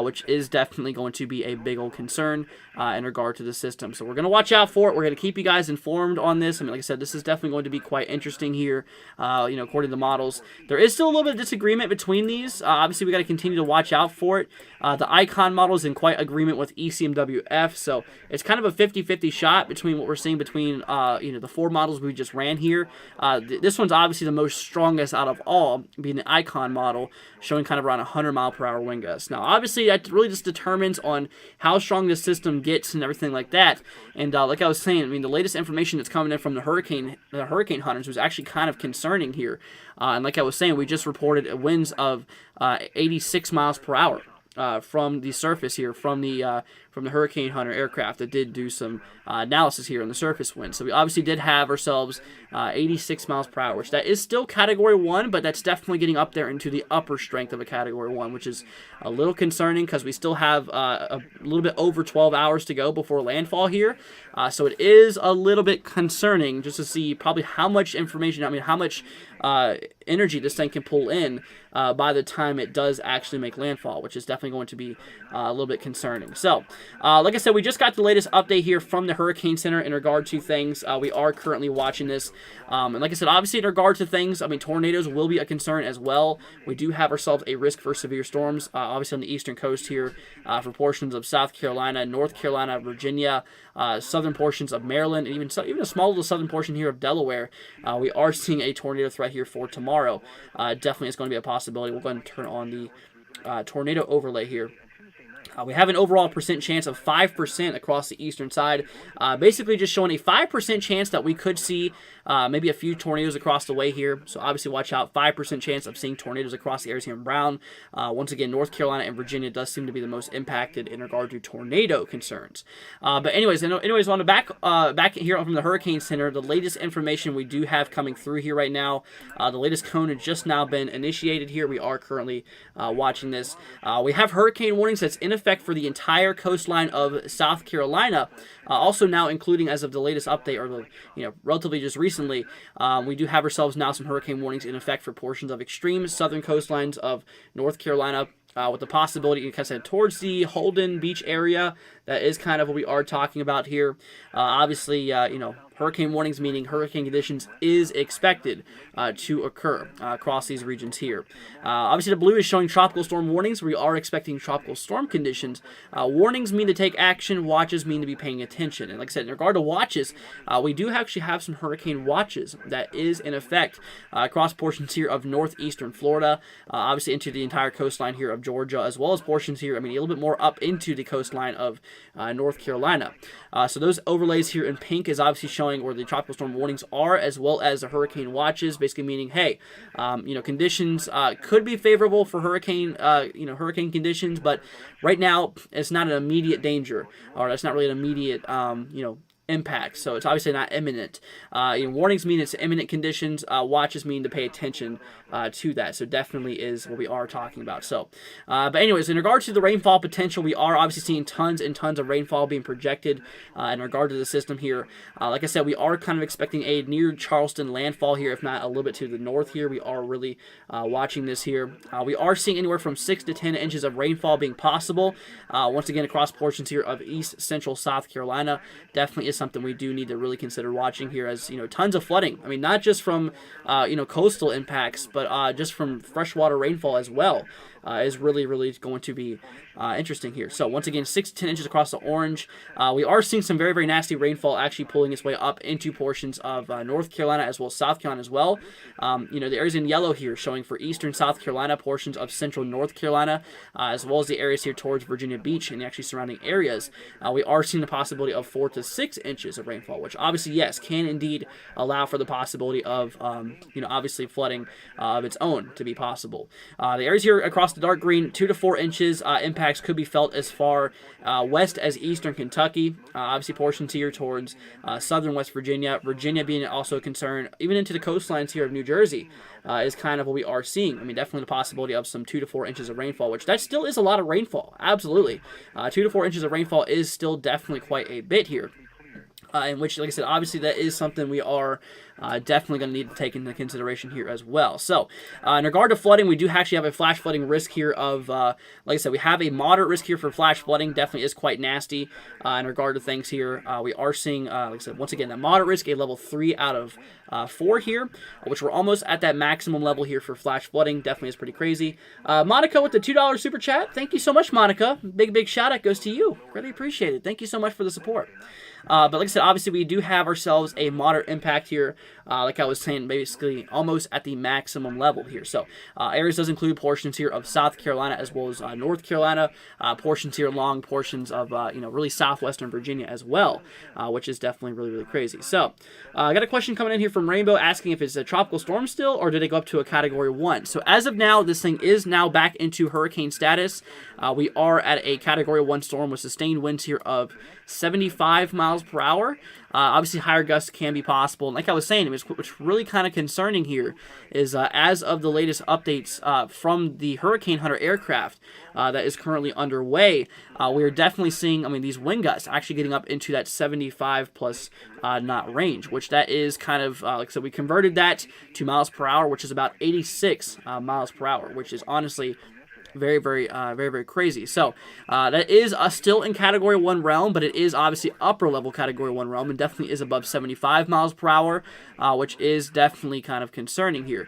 Speaker 2: which is definitely going to be a big old concern in regard to the system. So we're going to watch out for it. We're going to keep you guys informed on this. Like I said, this is definitely going to be quite interesting here, according to the models. There is still a little bit of disagreement between these. Obviously, we got to continue to watch out for it. The Icon model is in quite agreement with ECMWF, so it's kind of a 50-50 shot between what we're seeing between, the 4 models we just ran here. This one's obviously the most strongest out of all, being the Icon model, showing kind of around 100 mile per hour wind gusts. Now, obviously, that really just determines on how strong the system gets and everything like that. And like I was saying, the latest information that's coming in from the hurricane hunters was actually kind of concerning here. And like I was saying, we just reported winds of 86 miles per hour. From the surface here, from the Hurricane Hunter aircraft that did do some analysis here on the surface wind. So we obviously did have ourselves 86 miles per hour, which that is still Category 1, but that's definitely getting up there into the upper strength of a Category 1, which is a little concerning because we still have a little bit over 12 hours to go before landfall here. So it is a little bit concerning just to see probably how much information, how much energy this thing can pull in by the time it does actually make landfall, which is definitely going to be a little bit concerning. So, like I said, we just got the latest update here from the Hurricane Center in regard to things. We are currently watching this. And like I said, obviously in regard to things, tornadoes will be a concern as well. We do have ourselves a risk for severe storms, obviously on the eastern coast here, for portions of South Carolina, North Carolina, Virginia, southern portions of Maryland, and even a small little southern portion here of Delaware. We are seeing a tornado threat here for tomorrow. Definitely is going to be a possibility. We'll go ahead and turn on the tornado overlay here. We have an overall percent chance of 5% across the eastern side, basically just showing a 5% chance that we could see maybe a few tornadoes across the way here. So obviously watch out, 5% chance of seeing tornadoes across the areas here in Brown. Once again, North Carolina and Virginia does seem to be the most impacted in regard to tornado concerns. But anyways, on the back here from the Hurricane Center, the latest information we do have coming through here right now, the latest cone has just now been initiated here. We are currently watching this. We have hurricane warnings that's in effect effect for the entire coastline of South Carolina. Also now including, as of the latest update, or relatively just recently, we do have ourselves now some hurricane warnings in effect for portions of extreme southern coastlines of North Carolina, with the possibility, like I said, towards the Holden Beach area. That is kind of what we are talking about here. Obviously, hurricane warnings, meaning hurricane conditions, is expected to occur across these regions here. Obviously, the blue is showing tropical storm warnings. We are expecting tropical storm conditions. Warnings mean to take action. Watches mean to be paying attention. And like I said, in regard to watches, we do actually have some hurricane watches that is in effect across portions here of northeastern Florida, obviously into the entire coastline here of Georgia, as well as portions here, a little bit more up into the coastline of North Carolina. So those overlays here in pink is obviously showing where the tropical storm warnings are, as well as the hurricane watches, basically meaning, hey, conditions could be favorable for hurricane conditions, but right now it's not an immediate danger, or that's not really an immediate, impact, so it's obviously not imminent. Warnings mean it's imminent conditions. Watches mean to pay attention to that. So definitely is what we are talking about. So, but anyways, in regards to the rainfall potential, we are obviously seeing tons and tons of rainfall being projected in regard to the system here. Like I said, we are kind of expecting a near Charleston landfall here, if not a little bit to the north here. We are really watching this here. We are seeing anywhere from 6 to 10 inches of rainfall being possible. Once again, across portions here of east central South Carolina, definitely is something we do need to really consider watching here, as tons of flooding. Not just from coastal impacts, but just from freshwater rainfall as well. Is really going to be interesting here. So once again, 6 to 10 inches across the orange. We are seeing some very nasty rainfall actually pulling its way up into portions of North Carolina as well as South Carolina as well. The areas in yellow here showing for eastern South Carolina, portions of central North Carolina, as well as the areas here towards Virginia Beach and the actually surrounding areas. We are seeing the possibility of 4 to 6 inches of rainfall, which obviously, yes, can indeed allow for the possibility of, obviously flooding of its own to be possible. The areas here across the dark green, 2 to 4 inches. Impacts could be felt as far west as eastern Kentucky. Obviously, portions here towards southern West Virginia. Virginia being also a concern, even into the coastlines here of New Jersey, is kind of what we are seeing. Definitely the possibility of some 2 to 4 inches of rainfall, which that still is a lot of rainfall. Absolutely. 2 to 4 inches of rainfall is still definitely quite a bit here. In which, like I said, obviously that is something we are definitely going to need to take into consideration here as well. So, in regard to flooding, we do actually have a flash flooding risk here of, like I said, we have a moderate risk here for flash flooding. Definitely is quite nasty in regard to things here. We are seeing, like I said, once again, that moderate risk, a level 3 out of 4 here, which we're almost at that maximum level here for flash flooding. Definitely is pretty crazy. Monica with the $2 super chat. Thank you so much, Monica. Big shout out goes to you. Really appreciate it. Thank you so much for the support. But like I said, obviously we do have ourselves a moderate impact here. Like I was saying, basically almost at the maximum level here. So areas does include portions here of South Carolina as well as North Carolina, portions here along portions of really southwestern Virginia as well, which is definitely really crazy. So I got a question coming in here from Rainbow asking if it's a tropical storm still, or did it go up to a category 1? So as of now, this thing is now back into hurricane status. We are at a category 1 storm with sustained winds here of 75 miles per hour. Obviously, higher gusts can be possible. And like I was saying, what's really kind of concerning here is as of the latest updates from the Hurricane Hunter aircraft that is currently underway, we are definitely seeing, these wind gusts actually getting up into that 75 plus knot range, which that is kind of, like I said, we converted that to miles per hour, which is about 86 miles per hour, which is honestly very crazy. So that is still in category 1 realm, but it is obviously upper level category 1 realm and definitely is above 75 miles per hour, which is definitely kind of concerning here.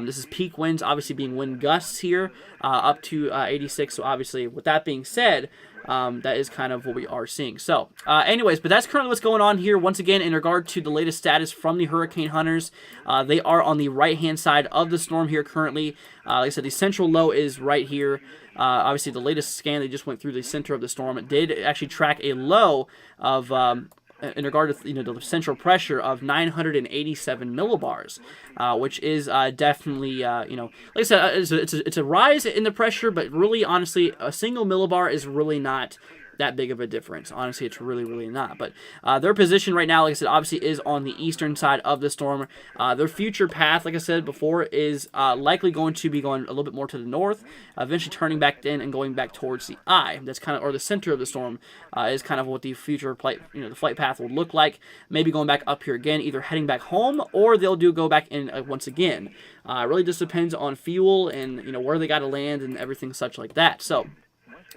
Speaker 2: This is peak winds, obviously being wind gusts here up to 86. So obviously, with that being said, that is kind of what we are seeing. So anyways, but that's currently what's going on here. Once again, in regard to the latest status from the hurricane hunters, they are on the right hand side of the storm here currently. Like I said, the central low is right here. Obviously, the latest scan they just went through the center of the storm, it did actually track a low of in regard to the central pressure of 987 millibars, which is definitely like I said, it's a rise in the pressure, but really honestly, a single millibar is really not that big of a difference. Honestly, it's really, really not. But their position right now, like I said, obviously is on the eastern side of the storm. Their future path, like I said before, is likely going to be going a little bit more to the north, eventually turning back in and going back towards the eye. That's kind of, or the center of the storm, is kind of what the future flight, the flight path will look like. Maybe going back up here again, either heading back home, or they'll go back in once again. It really just depends on fuel and where they got to land and everything such like that. So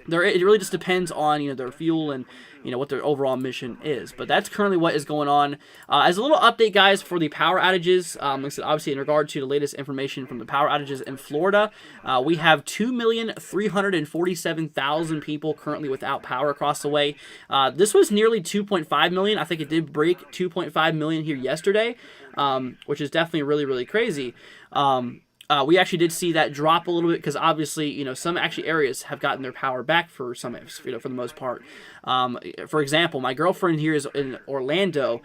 Speaker 2: it really just depends on their fuel and what their overall mission is. But that's currently what is going on. As a little update, guys, for the power outages, like I said, obviously in regard to the latest information from the power outages in Florida, we have 2,347,000 people currently without power across the way. This was nearly 2.5 million. I think it did break 2.5 million here yesterday, which is definitely really, really crazy. We actually did see that drop a little bit because obviously, some actually areas have gotten their power back for some, for the most part. For example, my girlfriend here is in Orlando.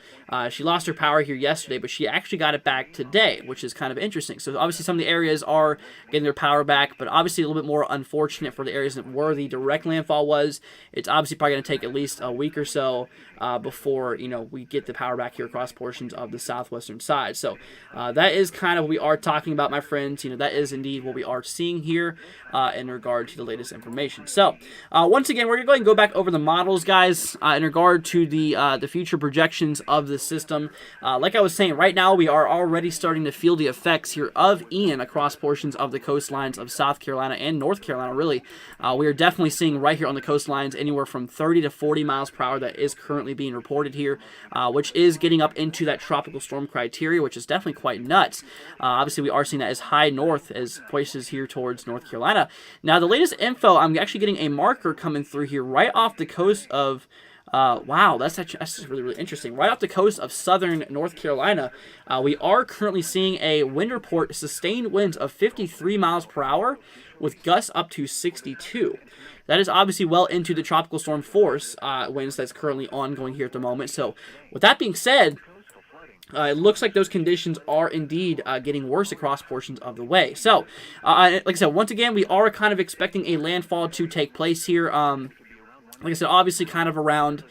Speaker 2: She lost her power here yesterday, but she actually got it back today, which is kind of interesting. So obviously some of the areas are getting their power back, but obviously a little bit more unfortunate for the areas where the direct landfall was. It's obviously probably going to take at least a week or so before, we get the power back here across portions of the southwestern side. So that is kind of what we are talking about, my friends. That is indeed what we are seeing here in regard to the latest information. So once again, we're going to go back over the models, guys, in regard to the future projections of the system. Like I was saying, right now we are already starting to feel the effects here of Ian across portions of the coastlines of South Carolina and North Carolina, really. We are definitely seeing right here on the coastlines anywhere from 30 to 40 miles per hour that is currently being reported here, which is getting up into that tropical storm criteria, which is definitely quite nuts. Obviously, we are seeing that as high north as places here towards North Carolina. Now, the latest info, I'm actually getting a marker coming through here right off the coast of wow, that's really, really interesting. Right off the coast of southern North Carolina, we are currently seeing a wind report, sustained winds of 53 miles per hour with gusts up to 62. That is obviously well into the tropical storm force winds that's currently ongoing here at the moment. So with that being said, it looks like those conditions are indeed getting worse across portions of the way. So, like I said, once again, we are kind of expecting a landfall to take place here. Like I said, obviously kind of around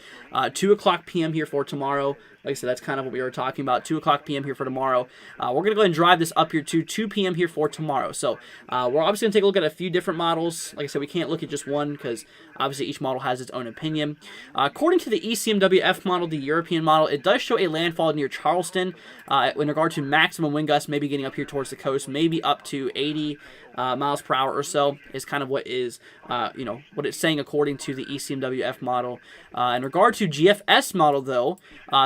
Speaker 2: 2 o'clock p.m. here for tomorrow. Like I said, that's kind of what we were talking about, 2 o'clock p.m. here for tomorrow. We're going to go ahead and drive this up here to 2 p.m. here for tomorrow. So we're obviously going to take a look at a few different models. Like I said, we can't look at just one because obviously each model has its own opinion. According to the ECMWF model, the European model, it does show a landfall near Charleston in regard to maximum wind gusts, maybe getting up here towards the coast, maybe up to 80 miles per hour or so is kind of what is, what it's saying according to the ECMWF model. In regard to GFS model, though,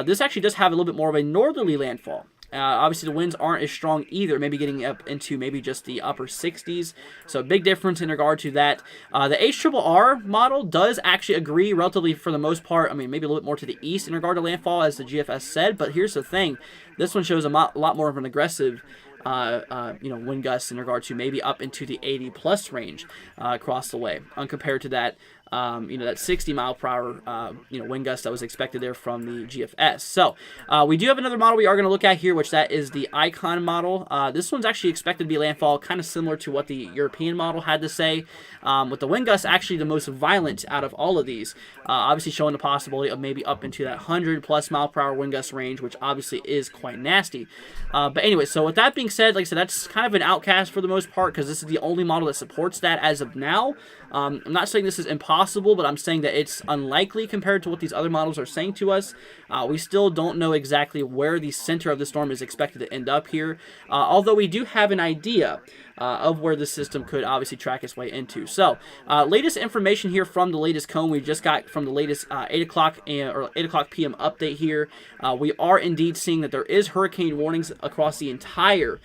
Speaker 2: this actually does have a little bit more of a northerly landfall. Obviously, the winds aren't as strong either, maybe getting up into maybe just the upper 60s. So, big difference in regard to that. The HRRR model does actually agree relatively for the most part. I mean, maybe a little bit more to the east in regard to landfall, as the GFS said. But here's the thing. This one shows a lot more of an aggressive wind gusts in regard to maybe up into the 80-plus range across the way, compared to that, that 60 mile per hour, wind gust that was expected there from the GFS. So we do have another model we are going to look at here, which that is the Icon model. This one's actually expected to be landfall, kind of similar to what the European model had to say, with the wind gusts actually the most violent out of all of these, obviously showing the possibility of maybe up into that 100-plus mile per hour wind gust range, which obviously is quite nasty. But anyway, so with that being said, like I said, that's kind of an outcast for the most part because this is the only model that supports that as of now. I'm not saying this is impossible, but I'm saying that it's unlikely compared to what these other models are saying to us. We still don't know exactly where the center of the storm is expected to end up here, although we do have an idea of where the system could obviously track its way into. So, latest information here from the latest cone we just got from the latest 8 o'clock p.m. update here. We are indeed seeing that there is hurricane warnings across the entire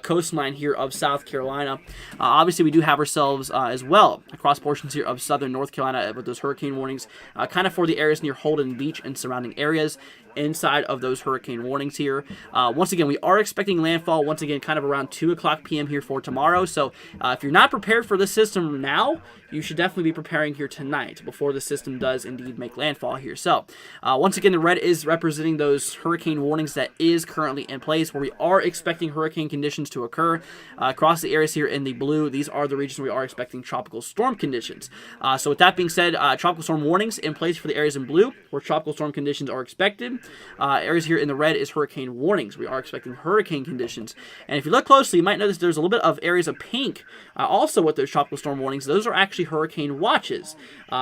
Speaker 2: coastline here of South Carolina. Obviously, we do have ourselves as well across portions here of southern North Carolina with those hurricane warnings, kind of for the areas near Holden Beach and surrounding areas. inside of those hurricane warnings here. Once again, we are expecting landfall, once again, kind of around 2 o'clock p.m. here for tomorrow. So if you're not prepared for this system now, you should definitely be preparing here tonight before the system does indeed make landfall here. So once again, the red is representing those hurricane warnings that is currently in place, where we are expecting hurricane conditions to occur. Across the areas here in the blue, these are the regions we are expecting tropical storm conditions. So with that being said, tropical storm warnings in place for the areas in blue where tropical storm conditions are expected. Areas here in the red is hurricane warnings. We are expecting hurricane conditions. And if you look closely, you might notice there's a little bit of areas of pink also with those tropical storm warnings. Those are actually hurricane watches.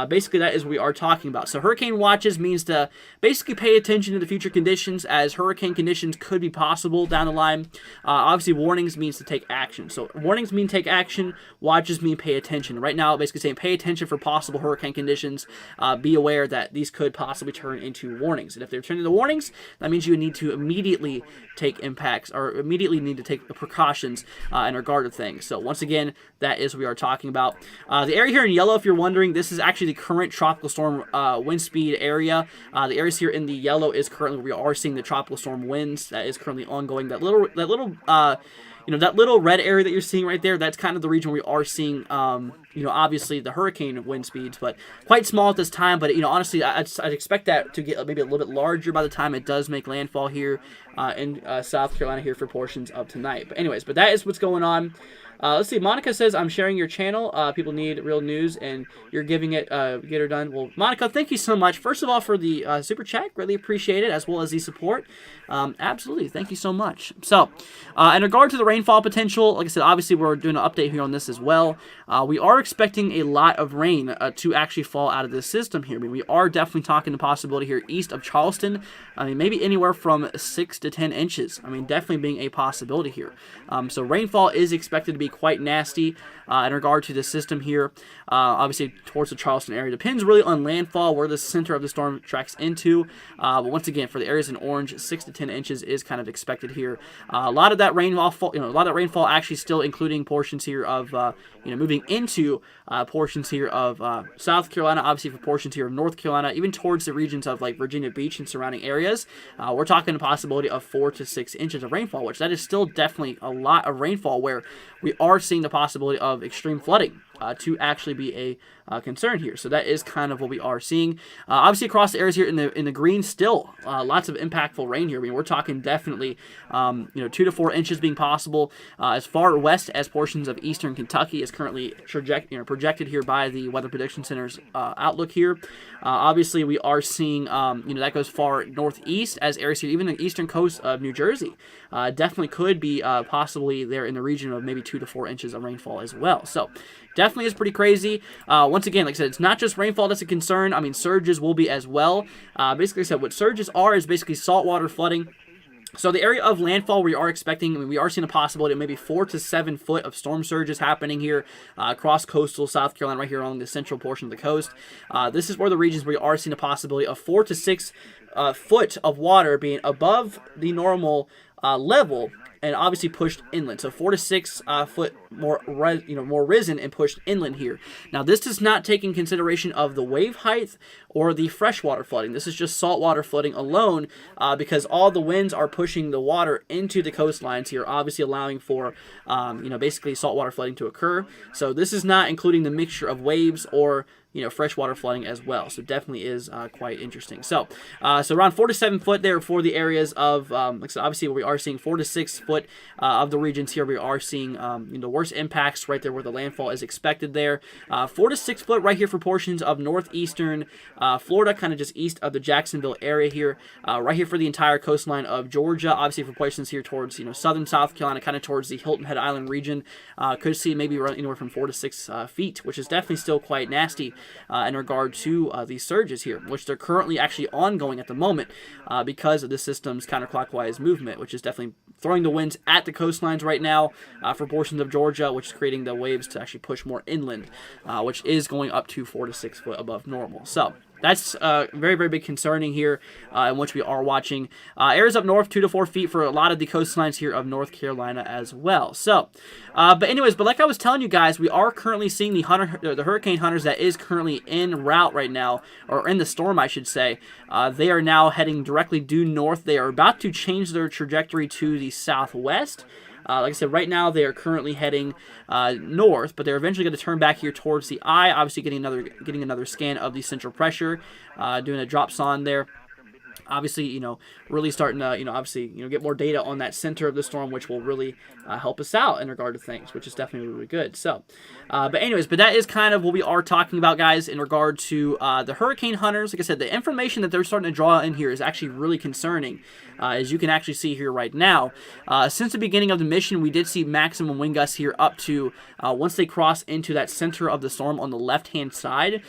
Speaker 2: Basically, that is what we are talking about. So hurricane watches means to basically pay attention to the future conditions, as hurricane conditions could be possible down the line. Obviously, warnings means to take action. So warnings mean take action. Watches mean pay attention. Right now, basically saying pay attention for possible hurricane conditions. Be aware that these could possibly turn into warnings. And if they're turning into warnings, that means you need to immediately take impacts or immediately need to take the precautions in regard to things. So once again, that is what we are talking about. The area here in yellow, if you're wondering, this is actually the current tropical storm wind speed area. The areas here in the yellow is currently where we are seeing the tropical storm winds. That is currently ongoing. That little that little red area that you're seeing right there, that's kind of the region where we are seeing, obviously the hurricane wind speeds, but quite small at this time. But, honestly, I'd expect that to get maybe a little bit larger by the time it does make landfall here in South Carolina here for portions of tonight. But anyways, that is what's going on. Let's see. Monica says, I'm sharing your channel. People need real news, and you're giving it, get her done. Well, Monica, thank you so much. First of all, for the super chat. Greatly appreciate it, as well as the support. Absolutely. Thank you so much. So, in regard to the rainfall potential, like I said, obviously we're doing an update here on this as well. We are expecting a lot of rain to actually fall out of this system here. I mean, we are definitely talking the possibility here east of Charleston. I mean, maybe anywhere from 6 to 10 inches. I mean, definitely being a possibility here. So rainfall is expected to be quite nasty in regard to the system here. Obviously, towards the Charleston area. Depends really on landfall, where the center of the storm tracks into. But once again, for the areas in orange, 6 to 10 inches is kind of expected here. A lot of that rainfall, actually still including portions here of, moving into portions here of South Carolina, obviously for portions here of North Carolina, even towards the regions of like Virginia Beach and surrounding areas. We're talking a possibility of 4 to 6 inches of rainfall, which that is still definitely a lot of rainfall, where we are seeing the possibility of extreme flooding to actually be a concern here. So that is kind of what we are seeing. Obviously, across the areas here in the green, still lots of impactful rain here. I mean, we're talking definitely 2 to 4 inches being possible. As far west as portions of eastern Kentucky is currently projected here by the Weather Prediction Center's outlook here. Obviously, we are seeing that goes far northeast as areas here, even the eastern coast of New Jersey, definitely could be possibly there in the region of maybe 2 to 4 inches of rainfall as well. So definitely is pretty crazy. Once again, like I said, it's not just rainfall that's a concern. I mean, surges will be as well. Basically, like I said, what surges are is basically saltwater flooding. So the area of landfall we are expecting, we are seeing a possibility of maybe 4 to 7 foot of storm surges happening here across coastal South Carolina, right here along the central portion of the coast. This is where the regions where we are seeing a possibility of 4 to 6 foot of water being above the normal level, and obviously pushed inland. So 4 to 6 foot more risen and pushed inland here. Now, this does not take in consideration of the wave height or the freshwater flooding. This is just saltwater flooding alone, because all the winds are pushing the water into the coastlines here, obviously allowing for basically saltwater flooding to occur. So this is not including the mixture of waves or freshwater flooding as well. So definitely is quite interesting. So around 4 to 7 foot there for the areas of, like I said, obviously where we are seeing 4 to 6 foot of the regions here. We are seeing the worst impacts right there where the landfall is expected there. 4 to 6 foot right here for portions of northeastern Florida, kind of just east of the Jacksonville area here. Right here for the entire coastline of Georgia. Obviously for portions here towards southern South Carolina, kind of towards the Hilton Head Island region. Could see maybe around anywhere from 4 to 6 feet, which is definitely still quite nasty in regard to these surges here, which they're currently actually ongoing at the moment because of the system's counterclockwise movement, which is definitely throwing the winds at the coastlines right now for portions of Georgia, which is creating the waves to actually push more inland, which is going up to 4 to 6 foot above normal. So that's very, very big concerning here, in which we are watching. Airs up north 2 to 4 feet for a lot of the coastlines here of North Carolina as well. So, but anyways, but like I was telling you guys, we are currently seeing the hurricane hunters that is currently en route right now, or in the storm, I should say. They are now heading directly due north. They are about to change their trajectory to the southwest. Like I said, right now they are currently heading north, but they're eventually going to turn back here towards the eye. Obviously, getting another scan of the central pressure, doing a drops on there. Obviously, really starting to, obviously, get more data on that center of the storm, which will really help us out in regard to things, which is definitely really good. So, but that is kind of what we are talking about, guys, in regard to the hurricane hunters. Like I said, the information that they're starting to draw in here is actually really concerning, as you can actually see here right now. Since the beginning of the mission, we did see maximum wind gusts here up to, once they cross into that center of the storm on the left-hand side,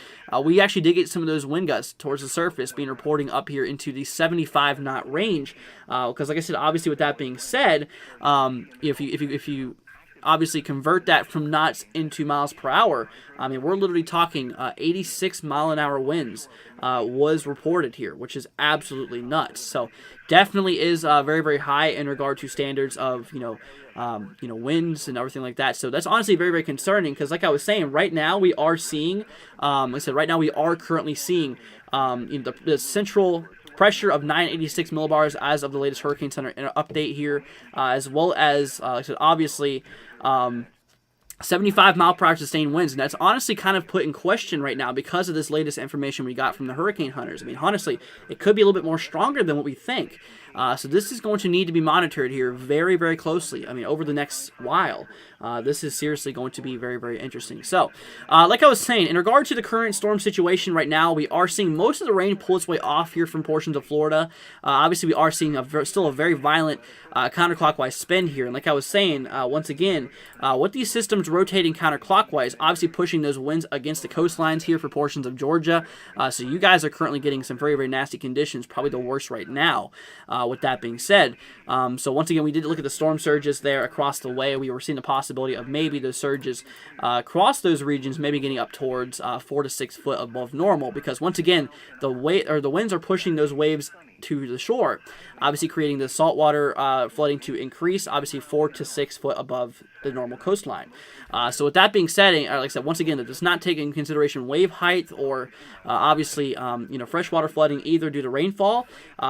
Speaker 2: we actually did get some of those wind gusts towards the surface being reporting up here into the 75 knot range. Because like I said, obviously with that being said, if you obviously convert that from knots into miles per hour, I mean, we're literally talking 86 mile an hour winds was reported here, which is absolutely nuts. So definitely is very, very high in regard to standards of, winds and everything like that. So that's honestly very, very concerning, because like I was saying, right now we are seeing, like I said, right now we are currently seeing the central pressure of 986 millibars as of the latest Hurricane Center update here, as well as, like I said, obviously, 75 mile per hour sustained winds, and that's honestly kind of put in question right now because of this latest information we got from the hurricane hunters. I mean, honestly, it could be a little bit more stronger than what we think. So this is going to need to be monitored here very, very closely. I mean, over the next while. This is seriously going to be very, very interesting. So, like I was saying, in regard to the current storm situation right now, we are seeing most of the rain pull its way off here from portions of Florida. Obviously, we are seeing still a very violent counterclockwise spin here. And like I was saying, once again, with these systems rotating counterclockwise, obviously pushing those winds against the coastlines here for portions of Georgia. So you guys are currently getting some very, very nasty conditions, probably the worst right now. With that being said, so once again, we did look at the storm surges there across the way. We were seeing the possibility of maybe those surges across those regions, maybe getting up towards 4 to 6 foot above normal, because once again, the winds are pushing those waves to the shore, obviously creating the saltwater flooding to increase, obviously 4 to 6 foot above the normal coastline. So with that being said, like I said, once again, it does not take into consideration wave height or obviously freshwater flooding either due to rainfall.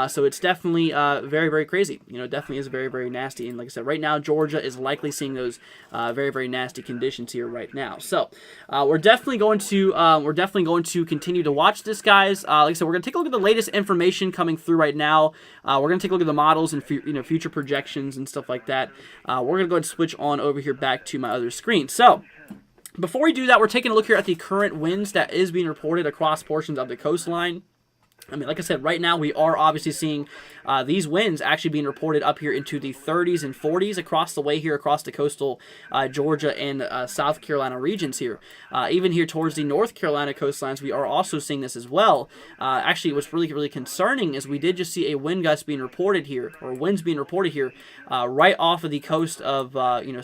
Speaker 2: So it's definitely very, very crazy. Definitely is very, very nasty. And like I said, right now Georgia is likely seeing those very, very nasty conditions here right now. So we're definitely going to continue to watch this, guys. Like I said, we're going to take a look at the latest information coming through right now. We're going to take a look at the models and future projections and stuff like that. We're going to go ahead and switch on over here back to my other screen. So before we do that, we're taking a look here at the current winds that is being reported across portions of the coastline. I mean, like I said, right now we are obviously seeing these winds actually being reported up here into the 30s and 40s across the way here, across the coastal Georgia and South Carolina regions here. Even here towards the North Carolina coastlines, we are also seeing this as well. Actually, what's really, really concerning is we did just see a wind gust being reported here, or winds being reported here, right off of the coast of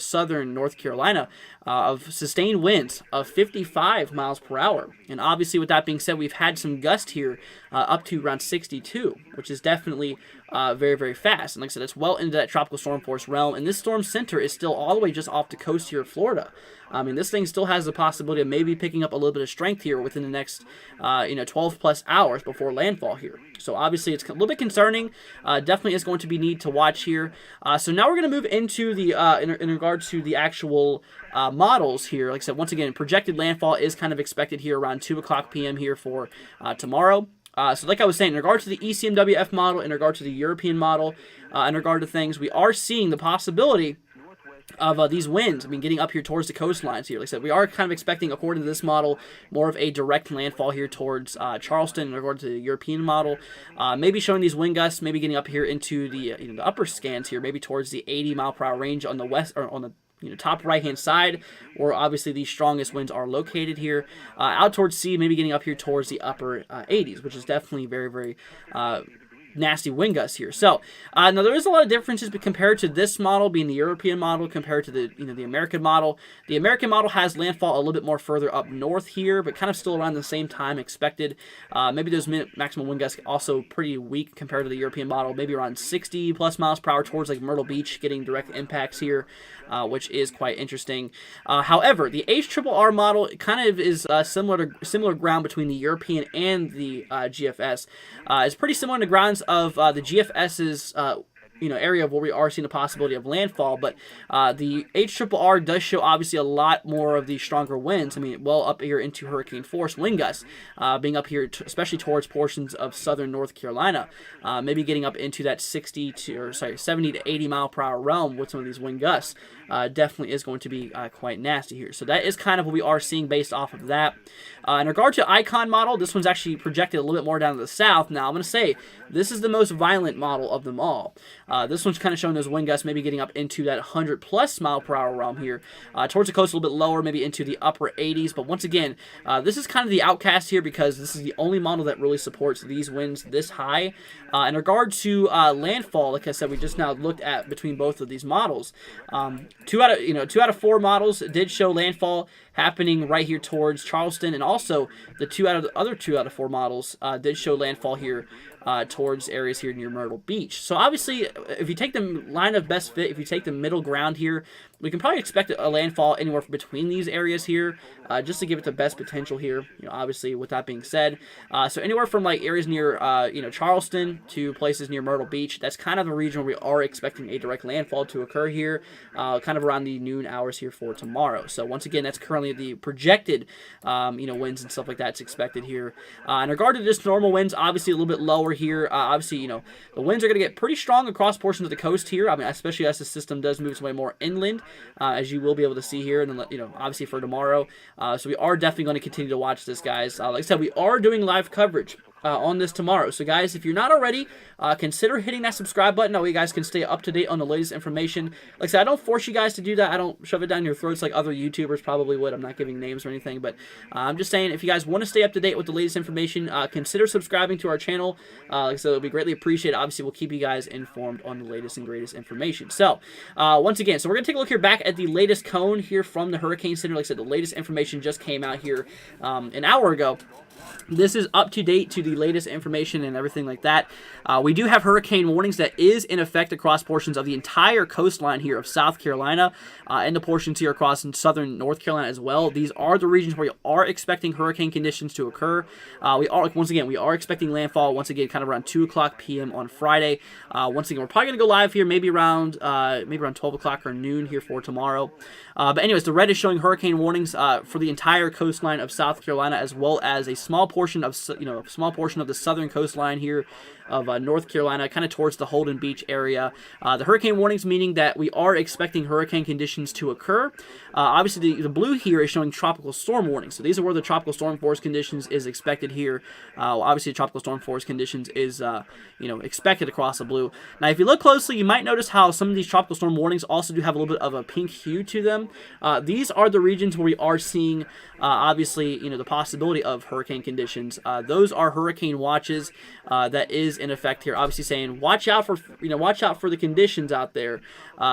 Speaker 2: southern North Carolina, of sustained winds of 55 miles per hour. And obviously, with that being said, we've had some gust here up to around 62, which is definitely very, very fast. And like I said, it's well into that tropical storm force realm. And this storm center is still all the way just off the coast here of Florida. I mean, this thing still has the possibility of maybe picking up a little bit of strength here within the next 12 plus hours before landfall here. So obviously, it's a little bit concerning. Definitely is going to be need to watch here. So now we're going to move into the in regards to the actual models here. Like I said, once again, projected landfall is kind of expected here around 2 o'clock p.m. here for tomorrow. So like I was saying, in regard to the ECMWF model, in regard to the European model, in regard to things, we are seeing the possibility of these winds, getting up here towards the coastlines here. Like I said, we are kind of expecting, according to this model, more of a direct landfall here towards Charleston in regard to the European model. Maybe showing these wind gusts, maybe getting up here into the the upper scans here, maybe towards the 80 mile per hour range on the west, or on the top right-hand side, where obviously the strongest winds are located here. Out towards sea, maybe getting up here towards the upper 80s, which is definitely very, very nasty wind gusts here. So now there is a lot of differences compared to this model being the European model compared to the the American model. The American model has landfall a little bit more further up north here, but kind of still around the same time expected. Maybe those maximum wind gusts also pretty weak compared to the European model, maybe around 60 plus miles per hour towards like Myrtle Beach, getting direct impacts here, which is quite interesting. However, the HRRR model kind of is similar ground between the European and the GFS. It's pretty similar in the grounds of the GFS's area where we are seeing the possibility of landfall, but the HRRR does show obviously a lot more of the stronger winds. I mean, well up here into hurricane force wind gusts, being up here especially towards portions of southern North Carolina, maybe getting up into that 70 to 80 mile per hour realm with some of these wind gusts. Definitely is going to be quite nasty here. So that is kind of what we are seeing based off of that. In regard to Icon model, this one's actually projected a little bit more down to the south. Now, I'm going to say this is the most violent model of them all. This one's kind of showing those wind gusts maybe getting up into that 100 plus mile per hour realm here. Towards the coast a little bit lower, maybe into the upper 80s. But once again, this is kind of the outcast here because this is the only model that really supports these winds this high. In regard to landfall, like I said, we just now looked at between both of these models. Two out of 4 models did show landfall happening right here towards Charleston, and also the other 2 out of 4 models did show landfall here towards areas here near Myrtle Beach. So obviously, if you take the line of best fit, if you take the middle ground here, we can probably expect a landfall anywhere between these areas here, just to give it the best potential here. Obviously, with that being said, so anywhere from like areas near Charleston to places near Myrtle Beach, that's kind of the region where we are expecting a direct landfall to occur here, kind of around the noon hours here for tomorrow. So once again, that's currently the projected winds and stuff like that's expected here. In regard to just normal winds, obviously a little bit lower here. Obviously, the winds are going to get pretty strong across portions of the coast here. I mean, especially as the system does move its way more inland, as you will be able to see here, and then obviously for tomorrow. So we are definitely going to continue to watch this, guys. Like I said, we are doing live coverage on this tomorrow. So guys, if you're not already, consider hitting that subscribe button. That way you guys can stay up to date on the latest information. Like I said, I don't force you guys to do that. I don't shove it down your throats like other YouTubers probably would. I'm not giving names or anything, but I'm just saying if you guys want to stay up to date with the latest information, consider subscribing to our channel. Like I said, it would be greatly appreciated. Obviously, we'll keep you guys informed on the latest and greatest information. So once again, so we're going to take a look here back at the latest cone here from the Hurricane Center. Like I said, the latest information just came out here an hour ago. This is up to date to the latest information and everything like that. We do have hurricane warnings that is in effect across portions of the entire coastline here of South Carolina and the portions here across in southern North Carolina as well. These are the regions where we are expecting hurricane conditions to occur. We are expecting landfall once again kind of around 2 o'clock p.m. on Friday. Once again, we're probably going to go live here maybe around 12 o'clock or noon here for tomorrow. But anyways, the red is showing hurricane warnings for the entire coastline of South Carolina, as well as a small portion of the southern coastline here of North Carolina, kind of towards the Holden Beach area. The hurricane warnings meaning that we are expecting hurricane conditions to occur. Obviously, the blue here is showing tropical storm warnings. So these are where the tropical storm force conditions is expected here. Obviously, tropical storm force conditions is expected across the blue. Now, if you look closely, you might notice how some of these tropical storm warnings also do have a little bit of a pink hue to them. These are the regions where we are seeing, obviously, the possibility of hurricane conditions. Those are hurricane watches that is in effect here. Obviously, saying watch out for the conditions out there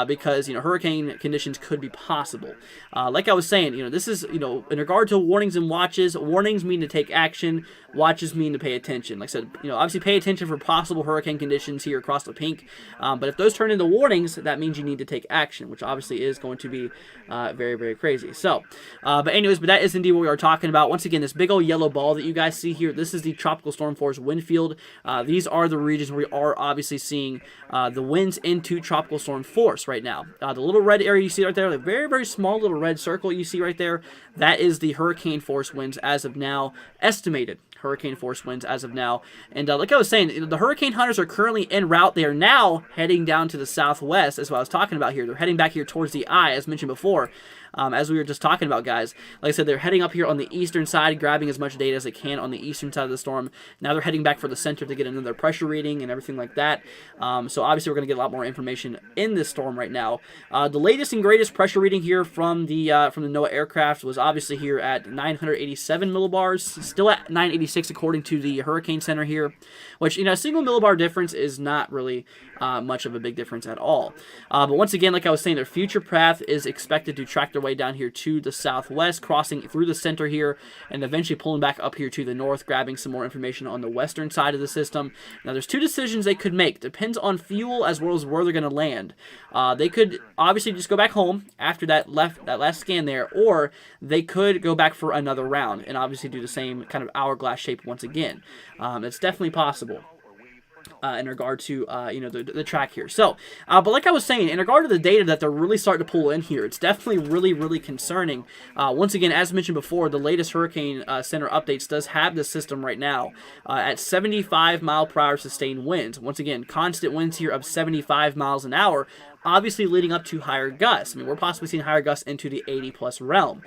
Speaker 2: because hurricane conditions could be possible. Like I was saying, this is in regard to warnings and watches. Warnings mean to take action. Watches mean to pay attention. Like I said, obviously pay attention for possible hurricane conditions here across the pink. But if those turn into warnings, that means you need to take action, which obviously is going to be very, very crazy. So, but that is indeed what we are talking about. Once again, this big old yellow ball that you guys see here, this is the tropical storm force wind field. These are the regions where we are obviously seeing the winds into tropical storm force right now. The little red area you see right there, the very, very small little red circle you see right there, that is the hurricane force winds as of now, estimated hurricane force winds as of now. And like I was saying, the hurricane hunters are currently en route. They are now heading down to the southwest. That's what I was talking about here. They're heading back here towards the eye, as mentioned before. As we were just talking about, guys. Like I said, they're heading up here on the eastern side, grabbing as much data as they can on the eastern side of the storm. Now they're heading back for the center to get another pressure reading and everything like that. So obviously we're going to get a lot more information in this storm right now. The latest and greatest pressure reading here from the NOAA aircraft was obviously here at 987 millibars, still at 987. 86 according to the Hurricane Center here, which, a single millibar difference is not really much of a big difference at all. But once again, like I was saying, their future path is expected to track their way down here to the southwest, crossing through the center here, and eventually pulling back up here to the north, grabbing some more information on the western side of the system. Now, there's two decisions they could make. Depends on fuel as well as where they're going to land. They could obviously just go back home after that last scan there, or they could go back for another round and obviously do the same kind of hourglass shape once again. It's definitely possible. In regard to the track here. So, but like I was saying, in regard to the data that they're really starting to pull in here, it's definitely really concerning. Once again, as mentioned before, the latest Hurricane Center updates does have the system right now at 75 mile per hour sustained winds. Once again, constant winds here of 75 miles an hour, obviously leading up to higher gusts. I mean, we're possibly seeing higher gusts into the 80-plus realm.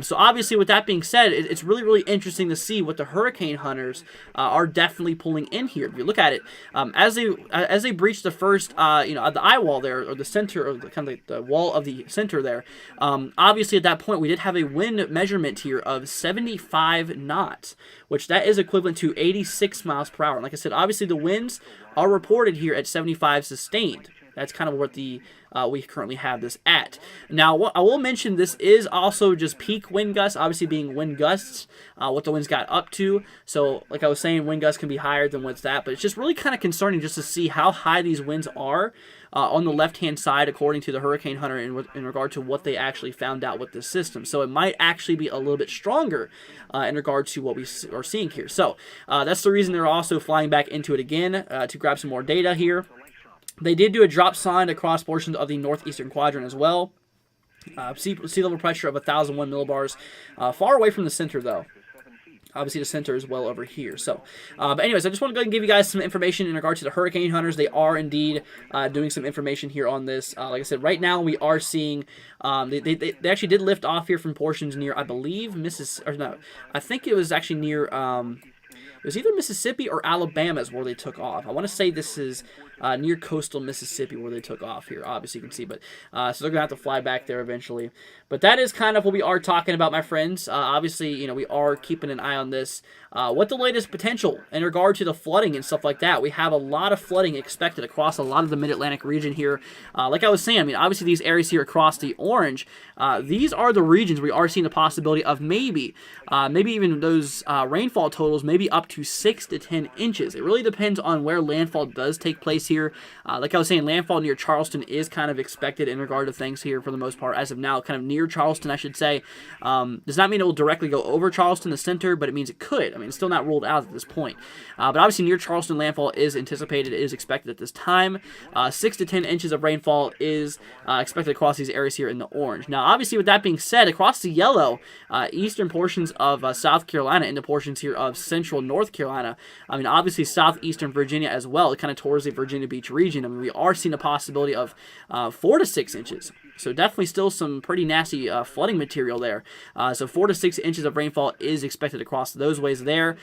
Speaker 2: So obviously, with that being said, it's really interesting to see what the hurricane hunters are definitely pulling in here. If you look at it, as they breach the first, the eye wall there, or the center, or the wall of the center there, obviously at that point we did have a wind measurement here of 75 knots, which that is equivalent to 86 miles per hour. And like I said, obviously the winds are reported here at 75 sustained. That's kind of what we currently have this at. Now, I will mention this is also just peak wind gusts, obviously being wind gusts, what the winds got up to. So, like I was saying, wind gusts can be higher than what's that, but it's just really kind of concerning just to see how high these winds are on the left-hand side, according to the Hurricane Hunter, in regard to what they actually found out with this system. So, it might actually be a little bit stronger in regard to what we are seeing here. So, that's the reason they're also flying back into it again to grab some more data here. They did do a drop sign across portions of the northeastern quadrant as well. Sea level pressure of 1,001 millibars. Far away from the center, though. Obviously, the center is well over here. So, but anyways, I just want to go ahead and give you guys some information in regard to the hurricane hunters. They are indeed doing some information here on this. Like I said, right now we are seeing they actually did lift off here from portions near, I believe, I think it was actually near. It was either Mississippi or Alabama is where they took off. I want to say this is near coastal Mississippi where they took off here. Obviously, you can see, but so they're going to have to fly back there eventually. But that is kind of what we are talking about, my friends. Obviously, we are keeping an eye on this. What the latest potential in regard to the flooding and stuff like that. We have a lot of flooding expected across a lot of the Mid-Atlantic region here. Like I was saying, I mean, obviously these areas here across the orange, these are the regions we are seeing the possibility of maybe even those rainfall totals maybe up to 6 to 10 inches. It really depends on where landfall does take place here. Like I was saying, landfall near Charleston is kind of expected in regard to things here for the most part, as of now, kind of near Charleston, I should say. Does not mean it will directly go over Charleston, the center, but it means it could. I mean, it's still not ruled out at this point. But obviously near Charleston, landfall is anticipated, it is expected at this time. 6 to 10 inches of rainfall is expected across these areas here in the orange. Now, obviously, with that being said, across the yellow, eastern portions of South Carolina into portions here of central North Carolina, I mean, obviously southeastern Virginia as well, kind of towards the Virginia Beach region. I mean, we are seeing a possibility of 4 to 6 inches. So definitely still some pretty nasty flooding material there. So 4 to 6 inches of rainfall is expected across those ways there.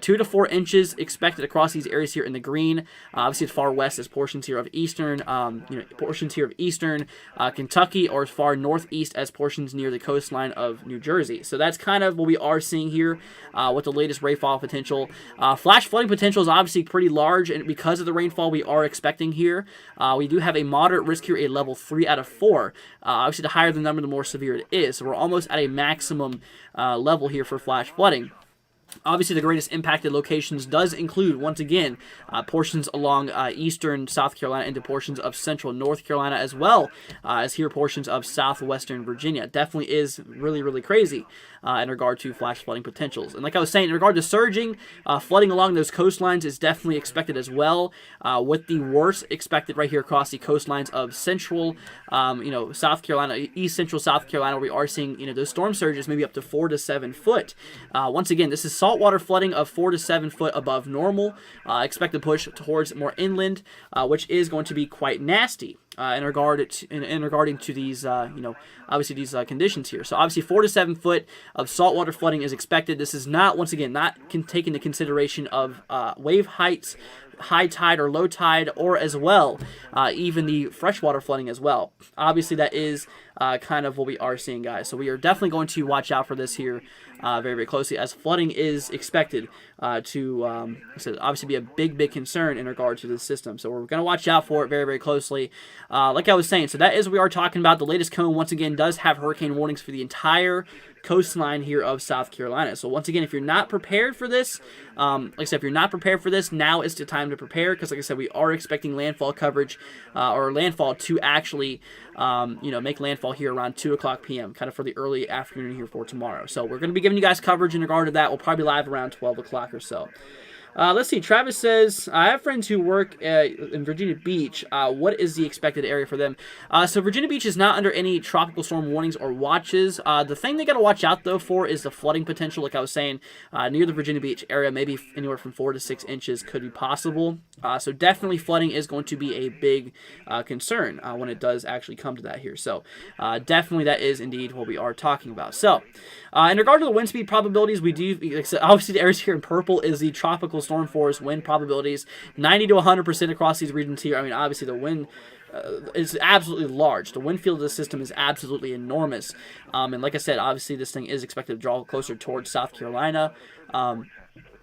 Speaker 2: 2 to 4 inches expected across these areas here in the green. Obviously, as far west as portions here of eastern, Kentucky, or as far northeast as portions near the coastline of New Jersey. So that's kind of what we are seeing here with the latest rainfall potential. Flash flooding potential is obviously pretty large, and because of the rainfall we are expecting here, we do have a moderate risk here, a level 3 out of 4. Obviously, the higher the number, the more severe it is. So we're almost at a maximum level here for flash flooding. Obviously, the greatest impacted locations does include, once again, portions along eastern South Carolina into portions of central North Carolina, as well as here portions of southwestern Virginia. Definitely is really crazy in regard to flash flooding potentials. And like I was saying, in regard to surging, flooding along those coastlines is definitely expected as well, with the worst expected right here across the coastlines of central, South Carolina, east central South Carolina, where we are seeing, those storm surges maybe up to 4 to 7 foot. Once again, this is saltwater flooding of 4 to 7 foot above normal. Expected push towards more inland, which is going to be quite nasty in regarding to these, obviously these conditions here. So obviously 4 to 7 foot of saltwater flooding is expected. This is not, once again, not taking into consideration of wave heights high tide or low tide, or as well, even the freshwater flooding as well. Obviously, that is kind of what we are seeing, guys. So we are definitely going to watch out for this here very, very closely, as flooding is expected to obviously be a big concern in regard to this system. So we're going to watch out for it very, very closely. Like I was saying, so that is what we are talking about. The latest cone, once again, does have hurricane warnings for the entire coastline here of South Carolina. So once again, if you're not prepared for this, like I said, if you're not prepared for this, now is the time to prepare, because like I said, we are expecting landfall coverage or landfall to actually make landfall here around 2 o'clock p.m., kind of for the early afternoon here for tomorrow. So we're going to be giving you guys coverage in regard to that. We'll probably be live around 12 o'clock or so. Let's see. Travis says, I have friends who work in Virginia Beach. What is the expected area for them? So Virginia Beach is not under any tropical storm warnings or watches. The thing they got to watch out, though, for is the flooding potential. Like I was saying, near the Virginia Beach area, maybe anywhere from 4 to 6 inches could be possible. So definitely flooding is going to be a big concern when it does actually come to that here. So definitely that is indeed what we are talking about. So in regard to the wind speed probabilities, we do, obviously the areas here in purple is the tropical storm force wind probabilities, 90 to 100% across these regions here. I mean, obviously the wind is absolutely large. The wind field of the system is absolutely enormous. And like I said, obviously this thing is expected to draw closer towards South Carolina,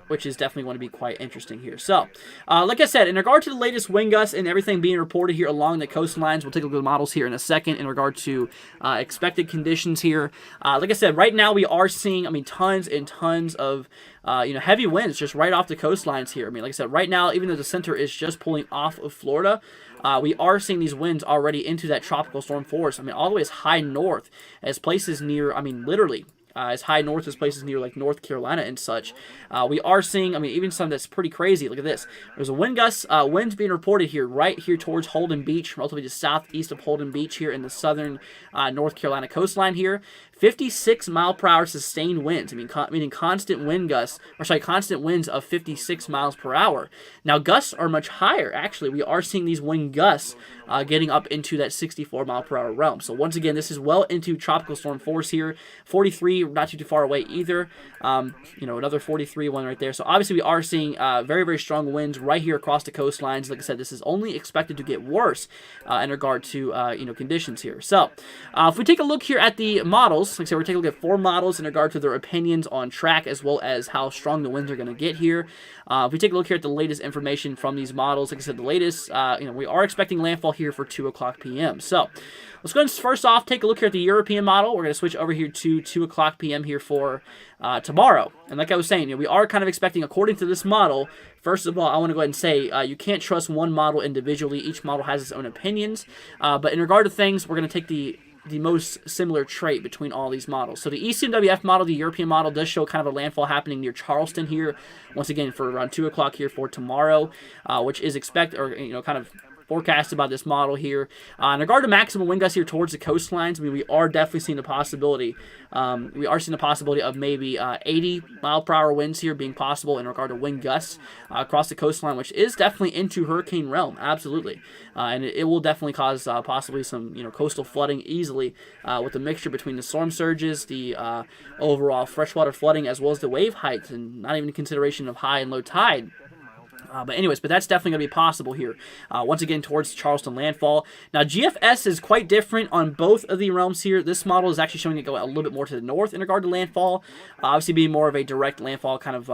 Speaker 2: which is definitely going to be quite interesting here. So, like I said, in regard to the latest wind gusts and everything being reported here along the coastlines, we'll take a look at the models here in a second in regard to expected conditions here. Like I said, right now we are seeing, tons and tons of heavy winds just right off the coastlines here. Like I said, right now, even though the center is just pulling off of Florida, we are seeing these winds already into that tropical storm force. All the way as high north as places near, literally, as high north as places near like North Carolina and such. We are seeing, even some that's pretty crazy. Look at this. There's a wind gust, winds being reported here, right here towards Holden Beach, relatively just southeast of Holden Beach here in the southern North Carolina coastline here. 56 mile per hour sustained winds, meaning constant wind gusts, constant winds of 56 miles per hour. Now, gusts are much higher, actually. We are seeing these wind gusts getting up into that 64 mile per hour realm. So, once again, this is well into tropical storm force here. 43, not too far away either. Another 43 one right there. So, obviously, we are seeing very, very strong winds right here across the coastlines. Like I said, this is only expected to get worse in regard to, conditions here. So, if we take a look here at the models, like I said, we're taking a look at 4 models in regard to their opinions on track, as well as how strong the winds are going to get here. If we take a look here at the latest information from these models, like I said, the latest, we are expecting landfall here for 2 o'clock p.m. So let's go and first off take a look here at the European model. We're going to switch over here to 2 o'clock p.m. here for tomorrow. And like I was saying, we are kind of expecting, according to this model, first of all, I want to go ahead and say you can't trust one model individually. Each model has its own opinions. But in regard to things, we're going to take the most similar trait between all these models. So the ECMWF model, the European model, does show kind of a landfall happening near Charleston here, once again for around 2 o'clock here for tomorrow, which is kind of forecasted by this model here. In regard to maximum wind gusts here towards the coastlines, we are definitely seeing the possibility. We are seeing the possibility of maybe 80 mile per hour winds here being possible in regard to wind gusts across the coastline, which is definitely into hurricane realm, absolutely. And it will definitely cause possibly some coastal flooding easily with the mixture between the storm surges, the overall freshwater flooding, as well as the wave heights, and not even in consideration of high and low tide. But that's definitely going to be possible here. Once again, towards Charleston landfall. Now, GFS is quite different on both of the realms here. This model is actually showing it go a little bit more to the north in regard to landfall. Obviously, being more of a direct landfall, kind of,